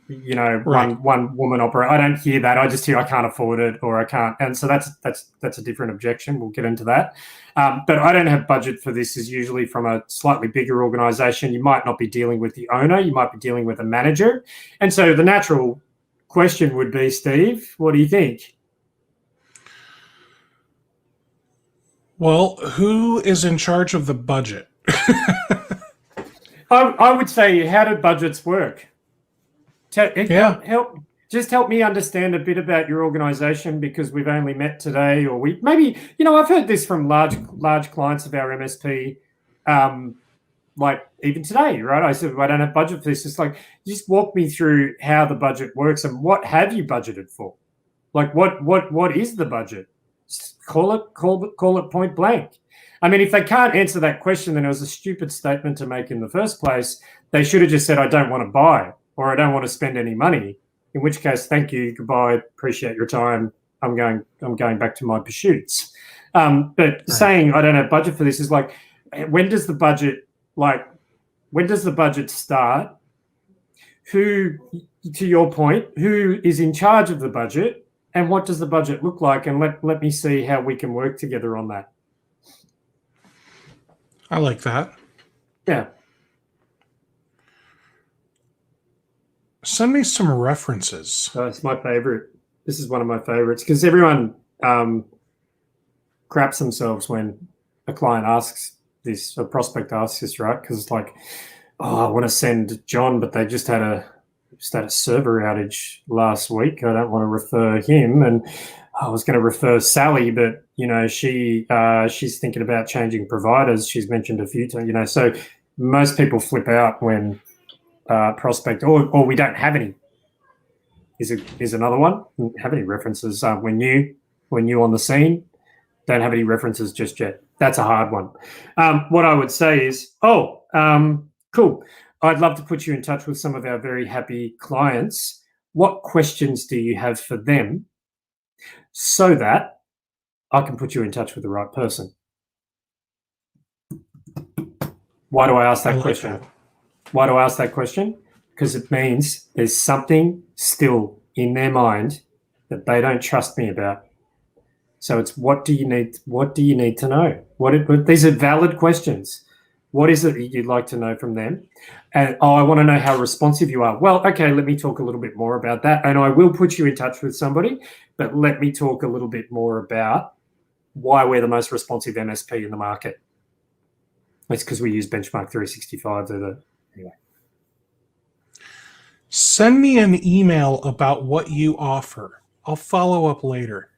one woman operator. I don't hear that. I just hear I can't afford it or I can't. And so that's a different objection. We'll get into that. But I don't have budget for this is usually from a slightly bigger organization. You might not be dealing with the owner. You might be dealing with a manager. And so the natural question would be, Steve, what do you think? Well, who is in charge of the budget? I would say, how do budgets work? Help me understand a bit about your organization because we've only met today, or I've heard this from large clients of our MSP, like even today, right? I said, I don't have budget for this. It's like, just walk me through how the budget works and what have you budgeted for? Like what is the budget? Call it point blank. I mean, if they can't answer that question, then it was a stupid statement to make in the first place. They should have just said, I don't want to buy or I don't want to spend any money. In which case, thank you, goodbye, appreciate your time. I'm going back to my pursuits. But saying I don't have budget for this is like, when does the budget start? Who, to your point, who is in charge of the budget? And what does the budget look like? And let me see how we can work together on that. I like that. Yeah. Send me some references. So it's my favorite. This is one of my favorites because everyone craps themselves when a client asks this, a prospect asks this, right? Because it's like, oh, I want to send John, but they just had a server outage last week. I don't want to refer him, and I was going to refer Sally, but she's thinking about changing providers. She's mentioned a few times, so most people flip out when prospect or we don't have any. Is another one. Don't have any references when you on the scene. Don't have any references just yet. That's a hard one. What I would say is, cool. I'd love to put you in touch with some of our very happy clients. What questions do you have for them so that I can put you in touch with the right person? Why do I ask that question? Why do I ask that question? Because it means there's something still in their mind that they don't trust me about. So it's what do you need to know? These are valid questions. What is it that you'd like to know from them? And I want to know how responsive you are. Well, okay, let me talk a little bit more about that. And I will put you in touch with somebody, but let me talk a little bit more about why we're the most responsive MSP in the market. It's because we use Benchmark 365. Anyway. Send me an email about what you offer. I'll follow up later.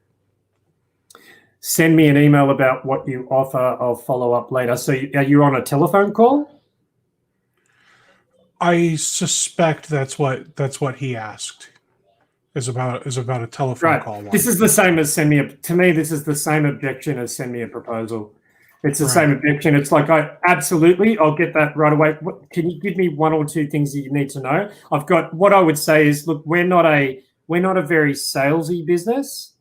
Send me an email about what you offer. I'll follow up later. So are you on a telephone call? I suspect that's what he asked. Is about a telephone call. This is the same as to me, this is the same objection as send me a proposal. It's the same objection. It's like, I'll get that right away. Can you give me one or two things that you need to know? What I would say is, look, we're not a very salesy business.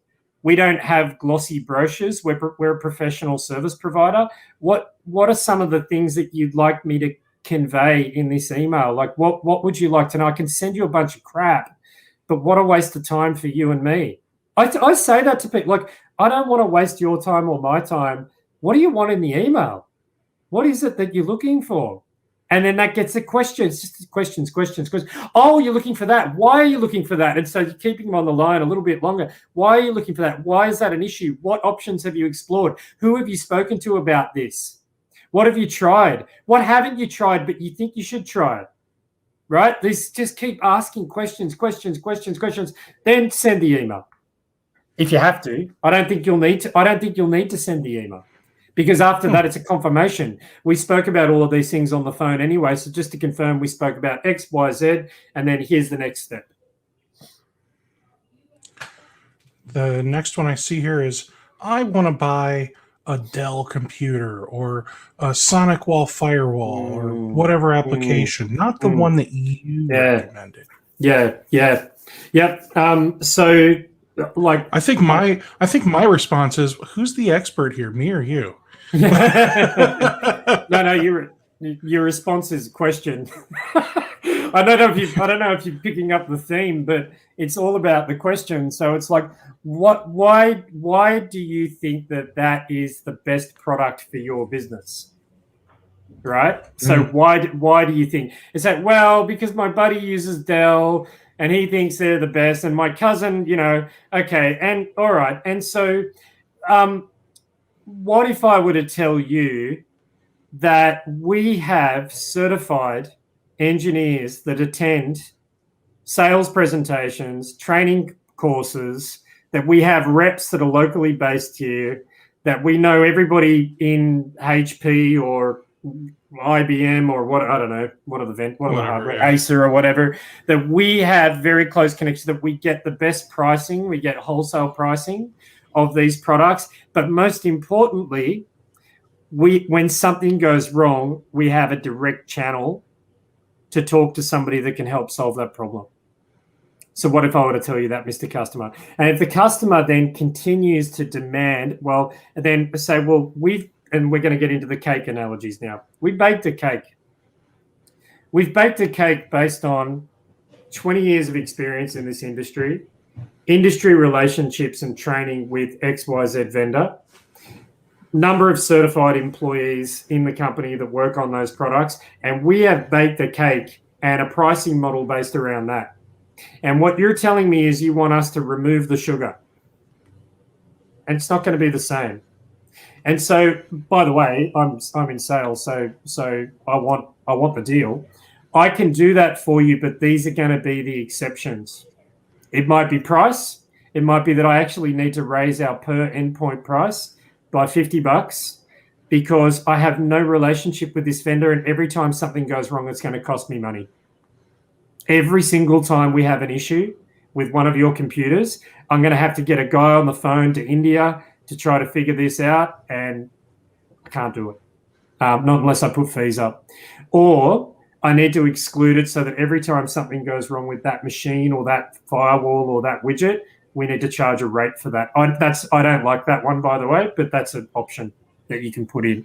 We don't have glossy brochures. We're a professional service provider. What are some of the things that you'd like me to convey in this email? Like, what would you like to know? I can send you a bunch of crap, but what a waste of time for you and me. I say that to people. Like, I don't want to waste your time or my time. What do you want in the email? What is it that you're looking for? And then that gets the questions, just questions. Oh, you're looking for that. Why are you looking for that? And so you're keeping them on the line a little bit longer. Why are you looking for that? Why is that an issue? What options have you explored? Who have you spoken to about this? What have you tried? What haven't you tried, but you think you should try it? Right? Just keep asking questions. Then send the email. If you have to. I don't think you'll need to send the email. Because after that, it's a confirmation. We spoke about all of these things on the phone anyway. So just to confirm, we spoke about X, Y, Z, and then here's the next step. The next one I see here is, I want to buy a Dell computer or a Sonic Wall firewall or whatever application, not the one that you recommended. Yep. So, like, I think my response is, who's the expert here, me or you? No, your response is a question. I don't know if you're picking up the theme, but it's all about the question. So it's like, why do you think that is the best product for your business? Right? So why do you think? Is that, well, because my buddy uses Dell and he thinks they're the best, and my cousin, okay, and all right. And so what if I were to tell you that we have certified engineers that attend sales presentations, training courses, that we have reps that are locally based here, that we know everybody in HP or IBM or Acer or whatever, that we have very close connections, that we get the best pricing, we get wholesale pricing of these products, but most importantly, when something goes wrong, we have a direct channel to talk to somebody that can help solve that problem. So what if I were to tell you that, Mr. Customer? And if the customer then continues to demand, well, then say, well, and we're going to get into the cake analogies now. We baked a cake. We've baked a cake based on 20 years of experience in this industry relationships and training with XYZ vendor, number of certified employees in the company that work on those products, and we have baked a cake and a pricing model based around that. And what you're telling me is you want us to remove the sugar. and it's not going to be the same. And so, by the way, I'm in sales, so I want the deal. I can do that for you, but these are going to be the exceptions. It might be price. It might be that I actually need to raise our per endpoint price by $50 because I have no relationship with this vendor, and every time something goes wrong, it's going to cost me money. Every single time we have an issue with one of your computers, I'm going to have to get a guy on the phone to India to try to figure this out, and I can't do it. Not unless I put fees up. Or I need to exclude it so that every time something goes wrong with that machine or that firewall or that widget, we need to charge a rate for that. I don't like that one, by the way, but that's an option that you can put in.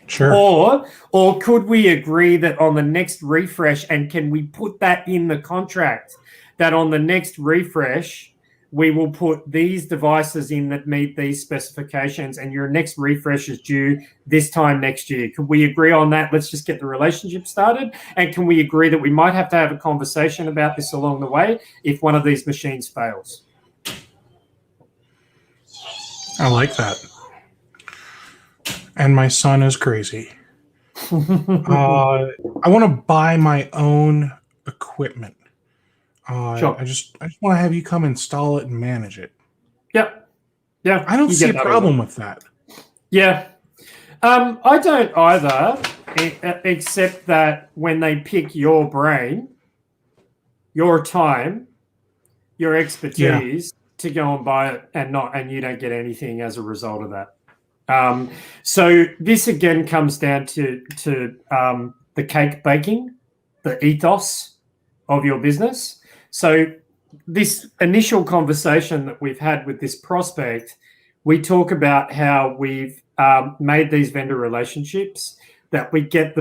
Sure. Or could we agree that on the next refresh, and can we put that in the contract, that on the next refresh, we will put these devices in that meet these specifications, and your next refresh is due this time next year. Can we agree on that? Let's just get the relationship started. And can we agree that we might have to have a conversation about this along the way if one of these machines fails? I like that. And my son is crazy. I want to buy my own equipment. Sure. I just want to have you come install it and manage it. Yep. Yeah. I don't see a problem with that. Yeah. I don't either, except that when they pick your brain, your time, your expertise to go and buy it and you don't get anything as a result of that. So this again comes down to the cake baking, the ethos of your business. So this initial conversation that we've had with this prospect, we talk about how we've made these vendor relationships, that we get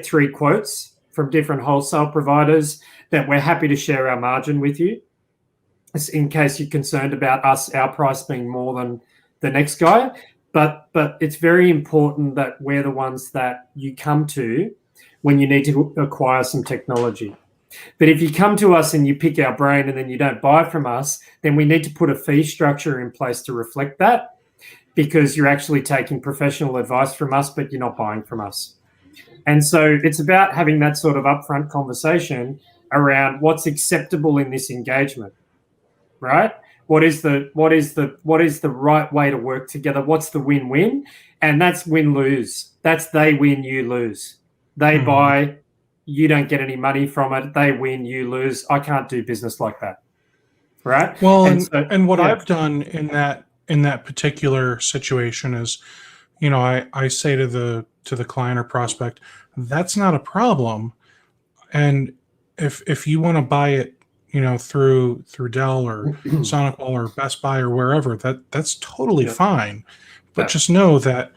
3 quotes from different wholesale providers, that we're happy to share our margin with you, in case you're concerned about our price being more than the next guy. But it's very important that we're the ones that you come to when you need to acquire some technology. But if you come to us and you pick our brain and then you don't buy from us, then we need to put a fee structure in place to reflect that, because you're actually taking professional advice from us, but you're not buying from us. And so it's about having that sort of upfront conversation around what's acceptable in this engagement, right? What is the right way to work together? What's the win-win? And that's win-lose. That's they win, you lose. They buy, you don't get any money from it. They win, you lose. I can't do business like that, right? Well, and what I've done in that particular situation is, I say to the client or prospect, that's not a problem, and if you want to buy it, through Dell or SonicWall or Best Buy or wherever, that's totally fine. But just know that,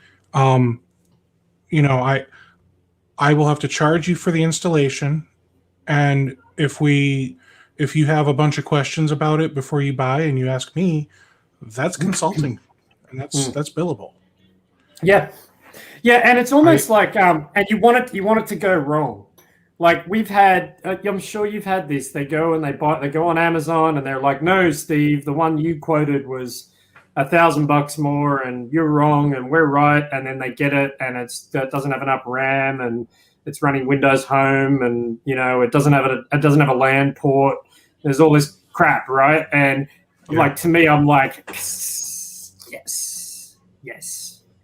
I will have to charge you for the installation. And if you have a bunch of questions about it before you buy and you ask me, that's consulting, and that's billable. Yeah. Yeah. And it's almost like, and you want it to go wrong. Like we've had, I'm sure you've had this. They go and they go on Amazon and they're like, no, Steve, the one you quoted was $1,000 more, and you're wrong, and we're right. And then they get it, and it doesn't have enough RAM, and it's running Windows Home, and it doesn't have a LAN port. There's all this crap, right? And like to me, I'm like, yes,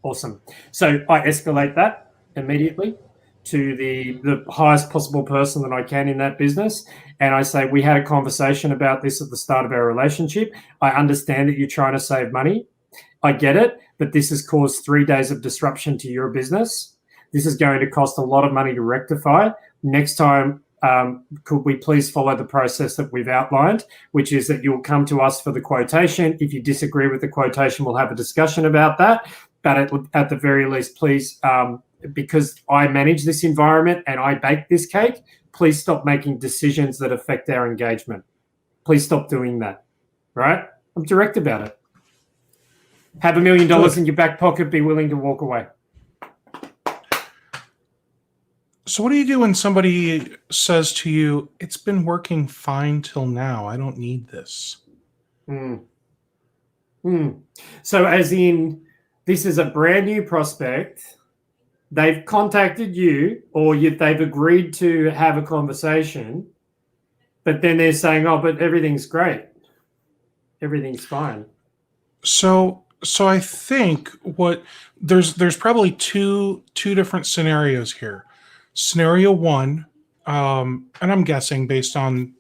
awesome. So I escalate that immediately to the highest possible person that I can in that business. And I say, we had a conversation about this at the start of our relationship. I understand that you're trying to save money. I get it, but this has caused 3 days of disruption to your business. This is going to cost a lot of money to rectify. Next time, could we please follow the process that we've outlined, which is that you'll come to us for the quotation. If you disagree with the quotation, we'll have a discussion about that. But at the very least, please, because I manage this environment and I bake this cake, please stop making decisions that affect our engagement. Please stop doing that, right? I'm direct about it. Have $1 million in your back pocket, be willing to walk away. So what do you do when somebody says to you, it's been working fine till now, I don't need this? So as in, this is a brand new prospect. They've contacted you, or they've agreed to have a conversation, but then they're saying, "Oh, but everything's great, everything's fine." So I think there's probably two different scenarios here. Scenario one, and I'm guessing based on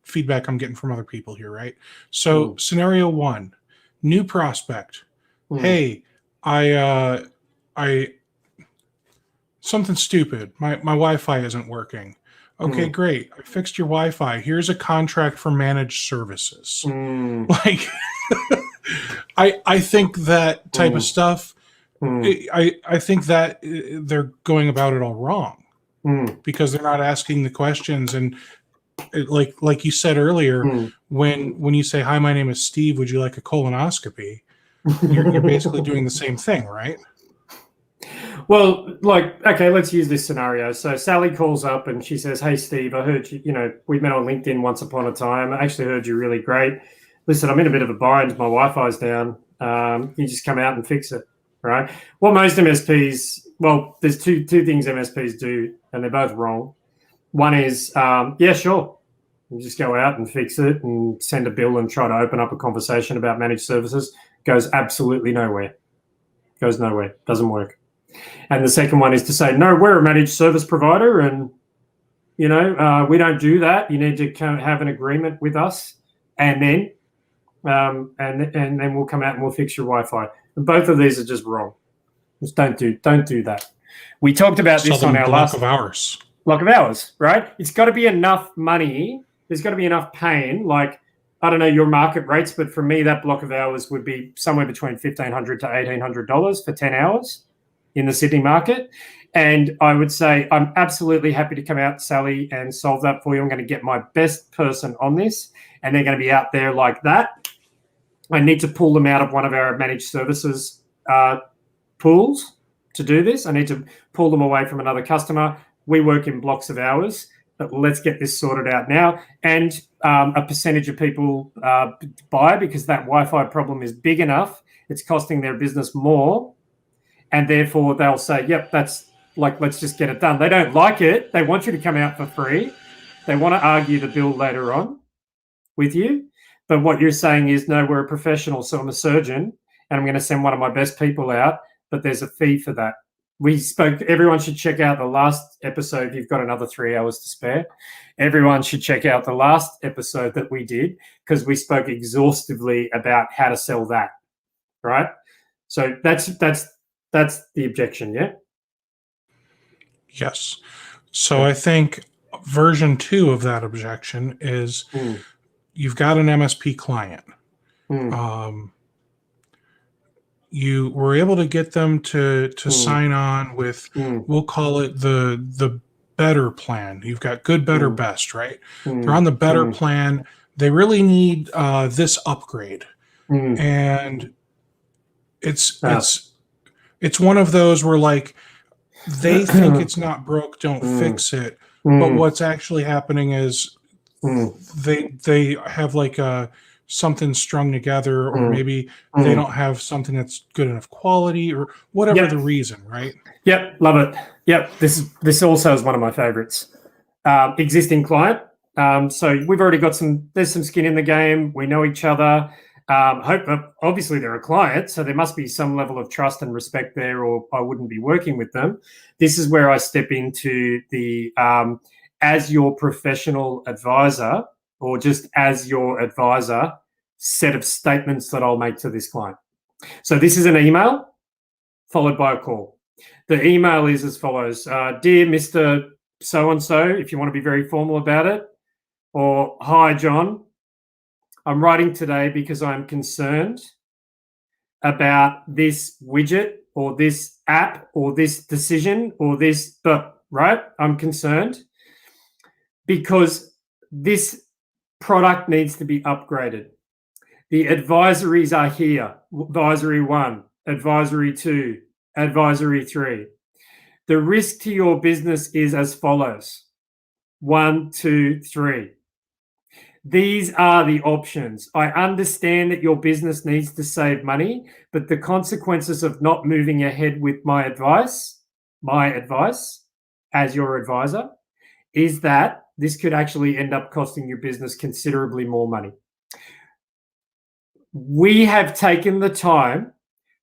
feedback I'm getting from other people here, right? So scenario one, new prospect. Hey, I something stupid. My Wi-Fi isn't working. Okay, great. I fixed your Wi-Fi. Here's a contract for managed services. Like, I think that type of stuff. I think that they're going about it all wrong because they're not asking the questions. And like you said earlier, when you say, "Hi, my name is Steve. Would you like a colonoscopy?" You're basically doing the same thing, right? Well, okay, let's use this scenario. So Sally calls up and she says, "Hey, Steve, I heard you, we met on LinkedIn once upon a time. I actually heard you're really great. Listen, I'm in a bit of a bind. My Wi-Fi's down. You just come out and fix it," right? What most MSPs, well, there's two things MSPs do, and they're both wrong. One is, yeah, sure. You just go out and fix it and send a bill and try to open up a conversation about managed services. Goes absolutely nowhere. Goes nowhere. Doesn't work. And the second one is to say, "No, we're a managed service provider, and we don't do that. You need to have an agreement with us, and then we'll come out and we'll fix your Wi-Fi." And both of these are just wrong. Just don't do that. We talked about this on our last block of hours, right? It's got to be enough money. There's got to be enough pain. Like, I don't know your market rates, but for me, that block of hours would be somewhere between $1,500 to $1,800 for 10 hours in the Sydney market. And I would say I'm absolutely happy to come out, Sally, and solve that for you. I'm going to get my best person on this, and they're going to be out there like that. I need to pull them out of one of our managed services pools to do this. I need to pull them away from another customer. We work in blocks of hours, but let's get this sorted out now. And a percentage of people buy because that Wi-Fi problem is big enough. It's costing their business more. And therefore they'll say, "Yep, that's let's just get it done." They don't like it. They want you to come out for free. They want to argue the bill later on with you. But what you're saying is, "No, we're a professional, so I'm a surgeon, and I'm going to send one of my best people out, but there's a fee for that." Everyone should check out the last episode. If you've got another 3 hours to spare, everyone should check out the last episode that we did, because we spoke exhaustively about how to sell that, right? So that's the objection, yeah? Yes. So I think version 2 of that objection is you've got an MSP client. You were able to get them to sign on with, we'll call it the better plan. You've got good, better, best, right? They're on the better plan. They really need this upgrade. And it's one of those where they think it's not broke, don't fix it. But what's actually happening is they have something strung together, or maybe they don't have something that's good enough quality, or whatever the reason, right? Yep, love it. Yep, this also is one of my favorites. Existing client. So we've already got there's some skin in the game. We know each other. Obviously they're a client, so there must be some level of trust and respect there, or I wouldn't be working with them. This is where I step into the as your professional advisor, or just as your advisor, set of statements that I'll make to this client. So this is an email followed by a call. The email is as follows: "Dear Mr. So-and-so," if you want to be very formal about it, or "Hi, John. I'm writing today because I'm concerned about this widget or this app or this decision or this," right? "I'm concerned because this product needs to be upgraded. The advisories are here. Advisory 1, advisory 2, advisory 3. The risk to your business is as follows: 1, 2, 3. These are the options. I understand that your business needs to save money, but the consequences of not moving ahead with my advice as your advisor, is that this could actually end up costing your business considerably more money. We have taken the time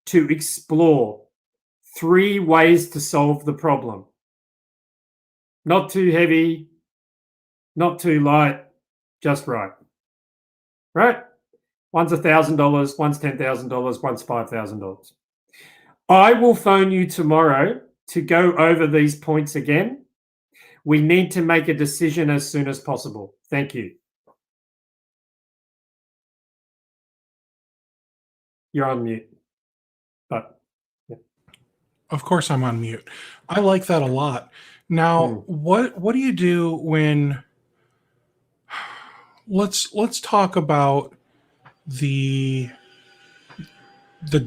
to explore 3 ways to solve the problem. Not too heavy, not too light, just right. Right? One's $1,000, one's $10,000, one's $5,000. I will phone you tomorrow to go over these points again. We need to make a decision as soon as possible. Thank you. You're on mute. But yeah. Of course I'm on mute. I like that a lot. Now, what do you do when let's talk about the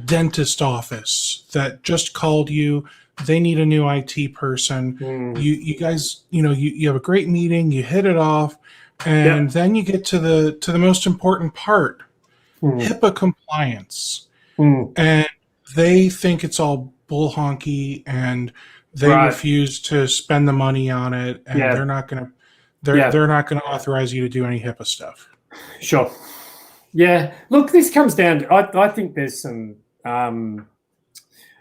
dentist office that just called you. They need a new IT person. You guys, you have a great meeting, you hit it off, and then you get to the most important part, HIPAA compliance. And they think it's all bull honky, and they refuse to spend the money on it, and they're not going to authorize you to do any HIPAA stuff. Sure. Yeah. Look, this comes down to, I think there's some,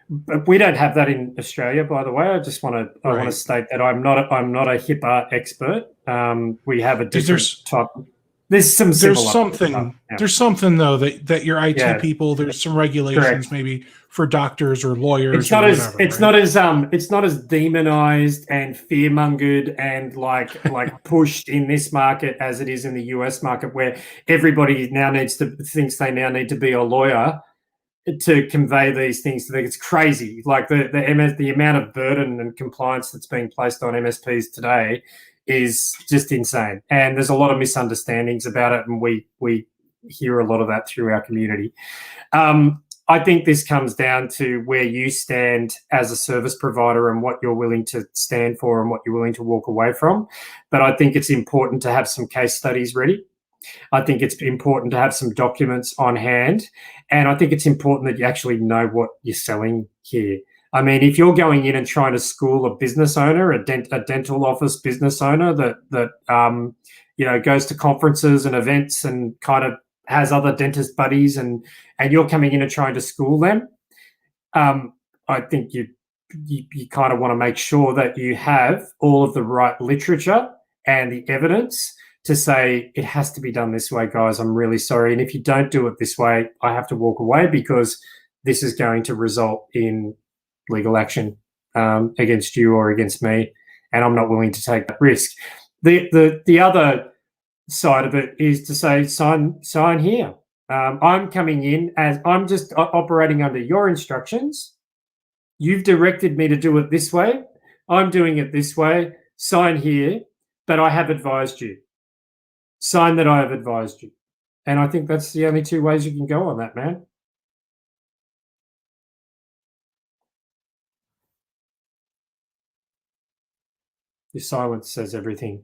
but we don't have that in Australia, by the way. I just want to state that I'm not a HIPAA expert. We have a different type. There's something though that your IT people. There's some regulations maybe for doctors or lawyers. It's not as demonized and fearmongered and like pushed in this market as it is in the US market, where everybody now thinks they now need to be a lawyer to convey these things to them. It's crazy. Like the amount of burden and compliance that's being placed on MSPs today is just insane. And there's a lot of misunderstandings about it, and we hear a lot of that through our community. I think this comes down to where you stand as a service provider and what you're willing to stand for and what you're willing to walk away from. But I think it's important to have some case studies ready. I think it's important to have some documents on hand. And I think it's important that you actually know what you're selling here. I mean, if you're going in and trying to school a business owner, a dental office business owner that goes to conferences and events and kind of has other dentist buddies, and you're coming in and trying to school them, I think you kind of want to make sure that you have all of the right literature and the evidence to say it has to be done this way, guys. I'm really sorry. And if you don't do it this way, I have to walk away because this is going to result in legal action against you or against me, and I'm not willing to take that risk. The other side of it is to say, sign here. I'm coming in as I'm just operating under your instructions. You've directed me to do it this way. I'm doing it this way. Sign here, but I have advised you. Sign that I have advised you. And I think that's the only 2 ways you can go on that, man. Your silence says everything.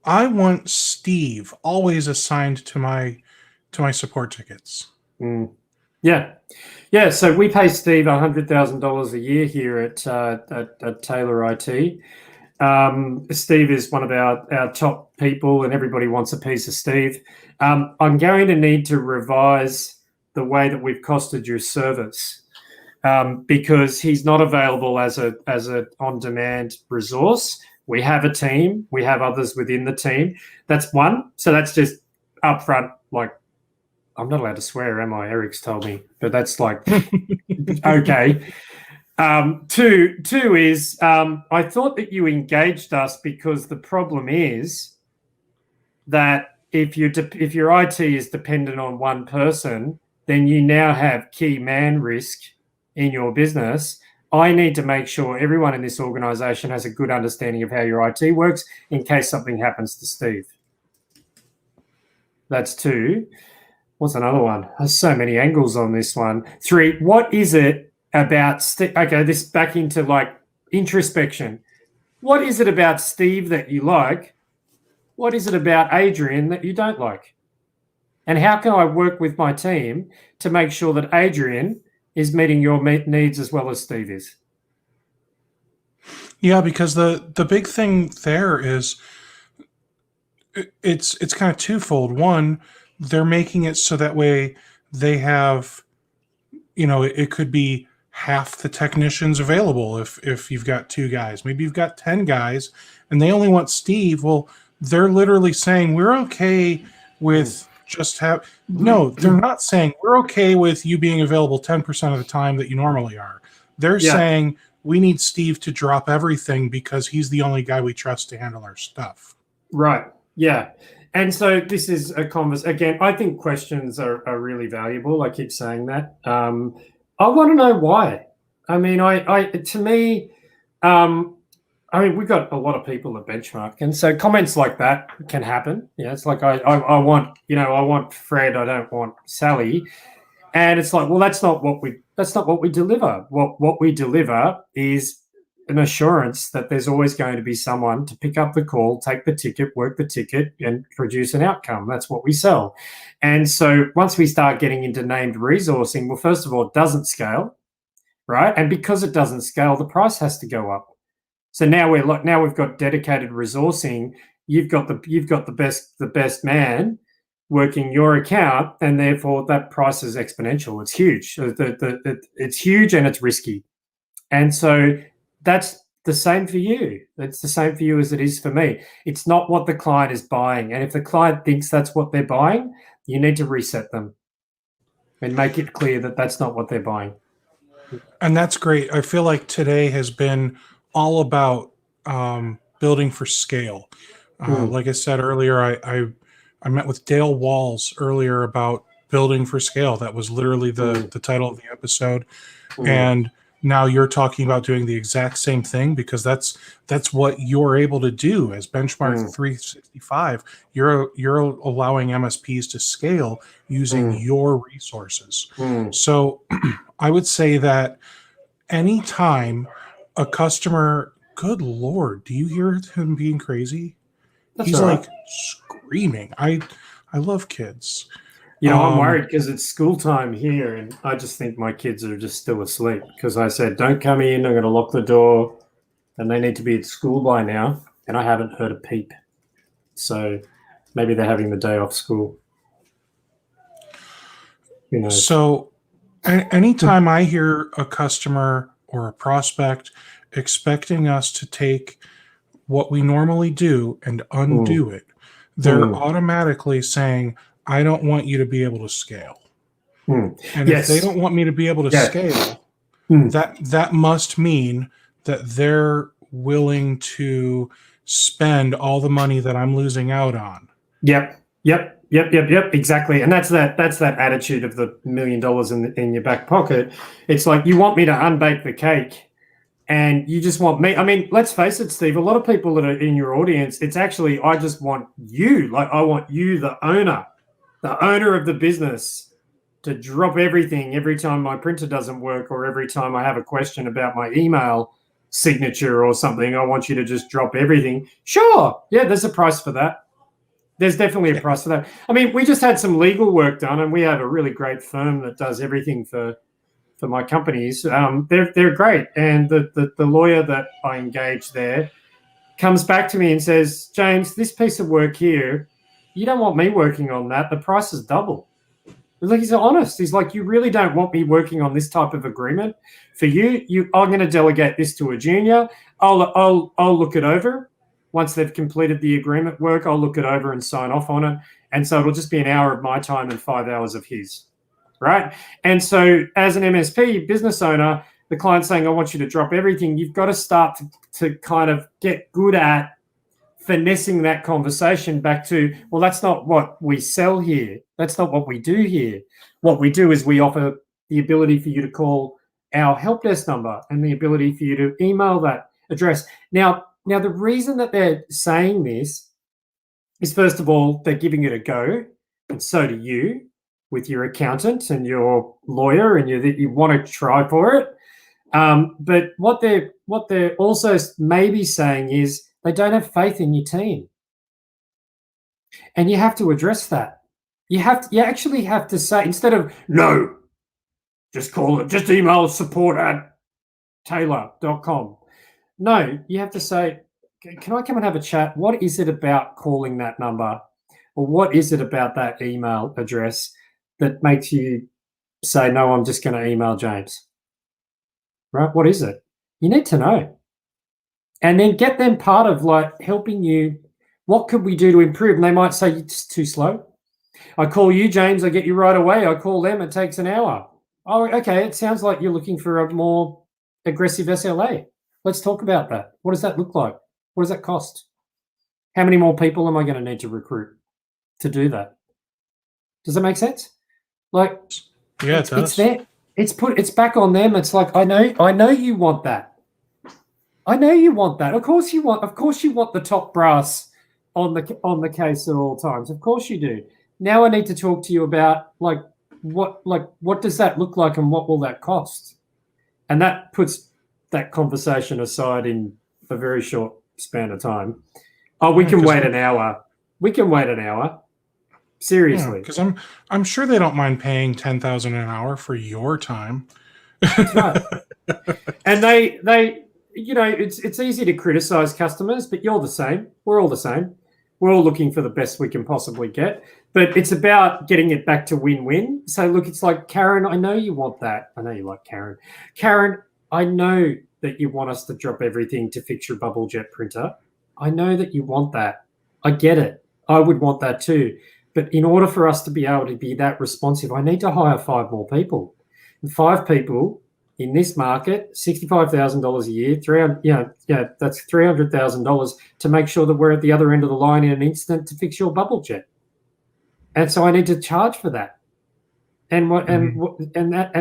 I want Steve always assigned to my support tickets. Yeah. So we pay Steve $100,000 a year here at Taylor IT. Steve is one of our top people, and everybody wants a piece of Steve. I'm going to need to revise the way that we've costed your service because he's not available as a on-demand resource. We have a team. We have others within the team. That's one. So that's just upfront. Like, I'm not allowed to swear, am I? Eric's told me, but that's like okay. Two is I thought that you engaged us because the problem is that if your IT is dependent on one person, then you now have key man risk in your business. I need to make sure everyone in this organization has a good understanding of how your IT works in case something happens to Steve. That's 2. What's another one? There's so many angles on this one. 3, what is it about okay, this back into like introspection. What is it about Steve that you like what is it about Adrian that you don't like? And how can I work with my team to make sure that Adrian is meeting your needs as well as Steve is? Yeah, because the big thing there is it's kind of twofold. One, they're making it so that way they have, it could be half the technicians available if you've got 2 guys. Maybe you've got 10 guys and they only want Steve. Well, they're literally saying we're okay with just have no, they're not saying we're okay with you being available 10% of the time that you normally are. They're saying we need Steve to drop everything because he's the only guy we trust to handle our stuff. Right. Yeah. And so this is a conversation. Again, I think questions are really valuable. I keep saying that. I want to know why. I mean, we've got a lot of people at Benchmark, and so comments like that can happen. Yeah, it's like I want Fred, I don't want Sally, and it's like, well, that's not what we deliver. What we deliver is an assurance that there's always going to be someone to pick up the call, take the ticket, work the ticket, and produce an outcome. That's what we sell. And so once we start getting into named resourcing, well, first of all, it doesn't scale, right? And because it doesn't scale, the price has to go up. So now we've got dedicated resourcing. You've got the best man working your account, and therefore that price is exponential. It's huge. It's huge and it's risky. And so that's the same for you. It's the same for you as it is for me. It's not what the client is buying. And if the client thinks that's what they're buying, you need to reset them and make it clear that that's not what they're buying. And that's great. I feel like today has been all about building for scale. Like I said earlier, I met with Dale Walls earlier about building for scale. That was literally the title of the episode. And now you're talking about doing the exact same thing, because that's what you're able to do as Benchmark 365. You're allowing MSPs to scale using your resources. So I would say that anytime a customer, good Lord, do you hear him being crazy? He's like screaming. I love kids. I'm worried because it's school time here, and I just think my kids are just still asleep because I said, don't come in, I'm going to lock the door, and they need to be at school by now, and I haven't heard a peep. So maybe they're having the day off school. So anytime I hear a customer or a prospect expecting us to take what we normally do and undo it, they're automatically saying, I don't want you to be able to scale. And if they don't want me to be able to scale, that must mean that they're willing to spend all the money that I'm losing out on. Yep. Exactly. And that's that attitude of the $1 million in your back pocket. It's like, you want me to unbake the cake, and you just want me. I mean, let's face it, Steve, a lot of people that are in your audience, it's actually, I just want you, like I want you, the owner of the business, to drop everything every time my printer doesn't work, or every time I have a question about my email signature or something. I want you to just drop everything. Sure. Yeah, there's a price for that. There's definitely a price for that. I mean, we just had some legal work done, and we have a really great firm that does everything for my companies. They're great. And the lawyer that I engaged there comes back to me and says, James, this piece of work here, you don't want me working on that. The price is double. He's honest. He's like, you really don't want me working on this type of agreement for you. I'm going to delegate this to a junior. I'll look it over. Once they've completed the agreement work, I'll look it over and sign off on it. And so it'll just be an hour of my time and 5 hours of his, right? And so as an MSP business owner, the client's saying, I want you to drop everything. You've got to start to kind of get good at finessing that conversation back to, well, that's not what we sell here. That's not what we do here. What we do is we offer the ability for you to call our help desk number and the ability for you to email that address. Now, the reason that they're saying this is, first of all, they're giving it a go, and so do you with your accountant and your lawyer, and you want to try for it. But what they're also maybe saying is they don't have faith in your team. And you have to address that. You actually have to say, instead of no, just call it, just email support@taylor.com. No, you have to say, can I come and have a chat? What is it about calling that number? Or what is it about that email address that makes you say, no, I'm just going to email James? Right? What is it? You need to know. And then get them part of like helping you. What could we do to improve? And they might say, it's too slow. I call you, James, I get you right away. I call them, it takes an hour. Oh, okay. It sounds like you're looking for a more aggressive SLA. Let's talk about that. What does that look like? What does that cost? How many more people am I going to need to recruit to do that? Does that make sense? Like, yeah, it does. It's there. It's back on them. It's like, I know you want that. I know you want that. Of course you want the top brass on the case at all times. Of course you do. Now I need to talk to you about what does that look like and what will that cost? And that puts that conversation aside in a very short span of time. Oh, we can wait an hour. We can wait an hour. Seriously. Because I'm sure they don't mind paying $10,000 an hour for your time. That's right. And they it's easy to criticize customers, but you're the same. We're all the same. We're all looking for the best we can possibly get. But it's about getting it back to win-win. So look, it's like, Karen, I know you want that. I know you like Karen. Karen, I know that you want us to drop everything to fix your bubble jet printer. I know that you want that. I get it. I would want that too. But in order for us to be able to be that responsive, I need to hire 5 more people. And 5 people in this market, $65,000 a year, that's $300,000 to make sure that we're at the other end of the line in an instant to fix your bubble jet. And so I need to charge for that. And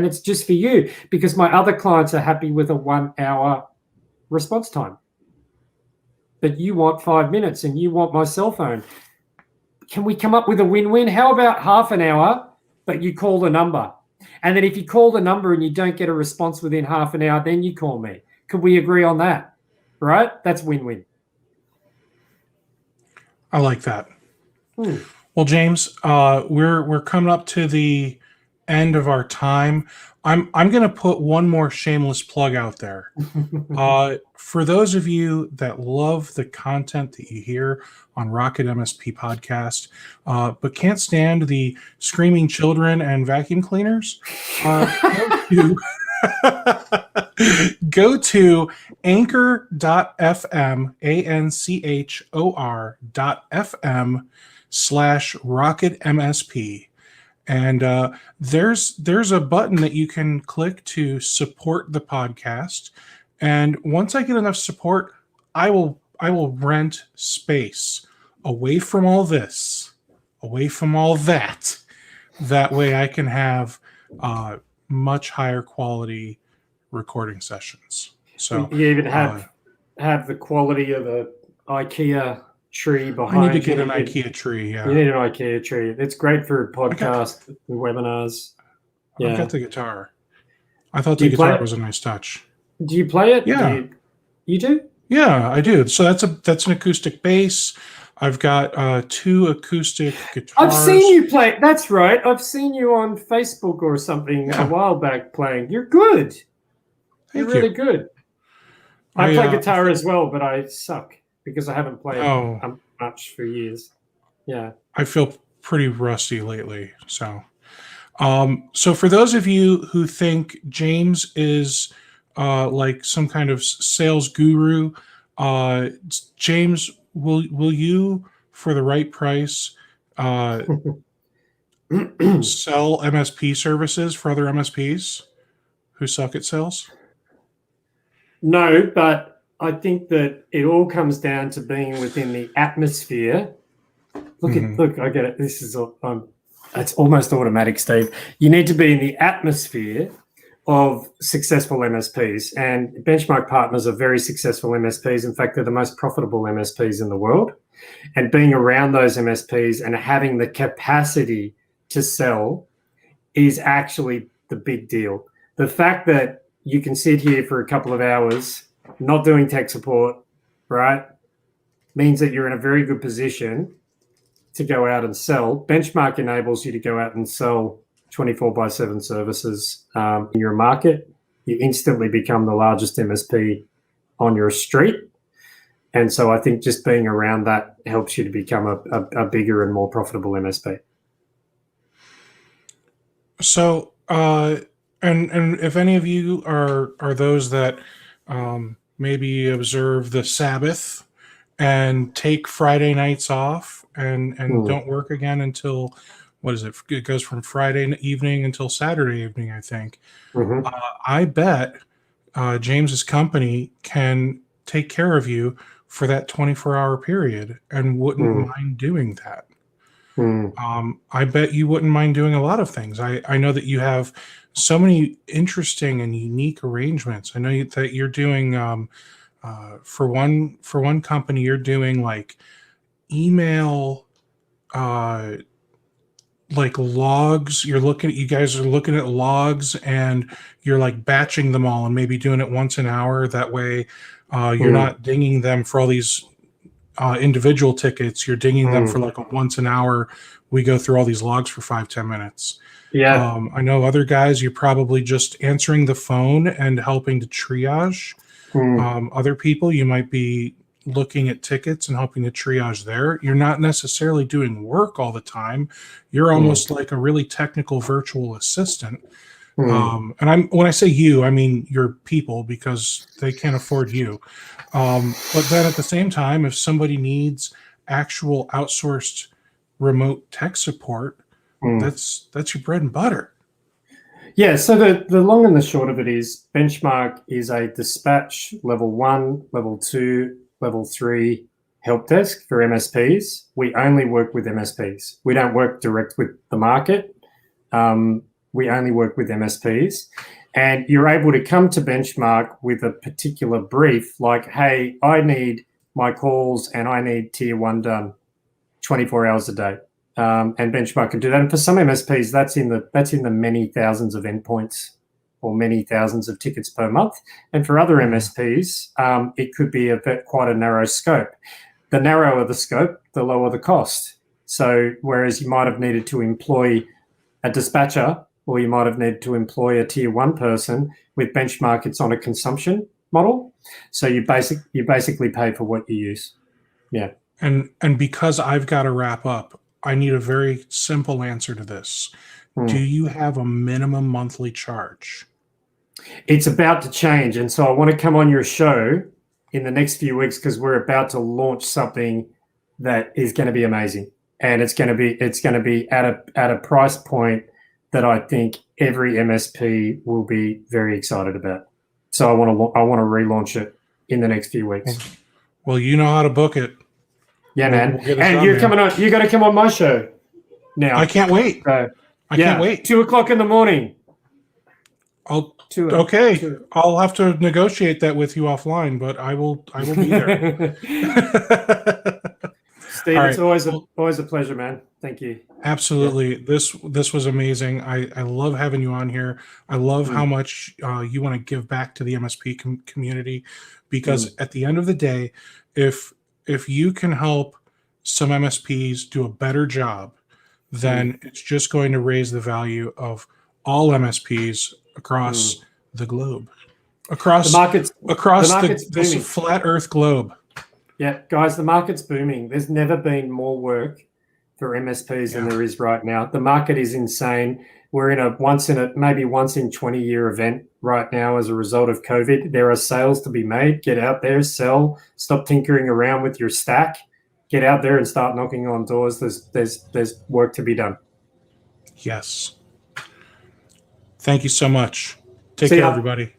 it's just for you, because my other clients are happy with a 1-hour response time. But you want 5 minutes and you want my cell phone. Can we come up with a win-win? How about half an hour, but you call the number? And then if you call the number and you don't get a response within half an hour, then you call me. Could we agree on that? Right? That's win-win. I like that. Well, James, we're coming up to the end of our time. I'm going to put one more shameless plug out there. For those of you that love the content that you hear on RocketMSP Podcast, but can't stand the screaming children and vacuum cleaners, go to anchor.fm, anchor.fm/RocketMSP. And there's a button that you can click to support the podcast. And once I get enough support, I will rent space away from all this, away from all that. That way I can have much higher quality recording sessions. So you even have the quality of the IKEA tree behind. I need to get an IKEA tree. Yeah, you need an IKEA tree. It's great for podcasts and webinars. Yeah, I've got the guitar. I thought the guitar was a nice touch. Do you play it? Yeah, you do. Yeah, I do. So that's an acoustic bass. I've got 2 acoustic guitars. I've seen you play. That's right. I've seen you on Facebook or something a while back playing. You're good. You're really good. I play guitar as well, but I suck because I haven't played much for years. Yeah. I feel pretty rusty lately. So for those of you who think James is like some kind of sales guru, James, will you, for the right price, sell MSP services for other MSPs who suck at sales? No, but I think that it all comes down to being within the atmosphere. Look, I get it. This is it's almost automatic, Steve. You need to be in the atmosphere of successful MSPs, and Benchmark Partners are very successful MSPs. In fact, they're the most profitable MSPs in the world. And being around those MSPs and having the capacity to sell is actually the big deal. The fact that you can sit here for a couple of hours not doing tech support, right, means that you're in a very good position to go out and sell. Benchmark enables you to go out and sell 24/7 services in your market. You instantly become the largest MSP on your street. And so I think just being around that helps you to become a bigger and more profitable MSP. So, and if any of you are those that maybe observe the Sabbath and take Friday nights off and don't work again until, what is it? It goes from Friday evening until Saturday evening, I think. Mm-hmm. I bet James's company can take care of you for that 24-hour period and wouldn't mind doing that. I bet you wouldn't mind doing a lot of things. I know that you have so many interesting and unique arrangements. I know that you're doing for one company, you're doing like email like logs. You guys are looking at logs and you're like batching them all and maybe doing it once an hour. That way you're not dinging them for all these individual tickets. You're dinging them for like a once an hour. We go through all these logs for 5-10 minutes. Yeah. I know other guys, you're probably just answering the phone and helping to triage. Other people, you might be looking at tickets and helping to triage there. You're not necessarily doing work all the time. You're almost like a really technical virtual assistant. And when I say you, I mean your people, because they can't afford you. But then at the same time, if somebody needs actual outsourced remote tech support, that's your bread and butter. Yeah, so the long and the short of it is Benchmark is a dispatch level 1, level 2, level 3 help desk for MSPs. We only work with MSPs. We don't work direct with the market. We only work with MSPs. And you're able to come to Benchmark with a particular brief like, hey, I need my calls and I need tier 1 done 24 hours a day. And Benchmark can do that. And for some MSPs, that's in the many thousands of endpoints or many thousands of tickets per month. And for other MSPs, it could be quite a narrow scope. The narrower the scope, the lower the cost. So whereas you might have needed to employ a dispatcher or you might have needed to employ a tier 1 person, with Benchmark, it's on a consumption model. So you basically pay for what you use. Yeah. And because I've got to wrap up, I need a very simple answer to this. Do you have a minimum monthly charge? It's about to change. And so I want to come on your show in the next few weeks because we're about to launch something that is going to be amazing. And it's going to be at a price point that I think every MSP will be very excited about. So I want to relaunch it in the next few weeks. Well, you know how to book it. Yeah, man. And you're coming on. You got to come on my show now. I can't wait. I can't wait. 2:00 in the morning. Okay. I'll have to negotiate that with you offline, but I will be there. Steve, right. It's always a pleasure, man. Thank you. Absolutely. Yeah. This was amazing. I love having you on here. I love how much you want to give back to the MSP community, because at the end of the day, if you can help some MSPs do a better job, then it's just going to raise the value of all MSPs across the globe, across the flat Earth globe. Yeah, guys, the market's booming. There's never been more work for MSPs than there is right now. The market is insane. We're in maybe once in 20-year event right now as a result of COVID. There are sales to be made. Get out there, sell. Stop tinkering around with your stack. Get out there and start knocking on doors. There's work to be done. Yes. Thank you so much. Take care, everybody.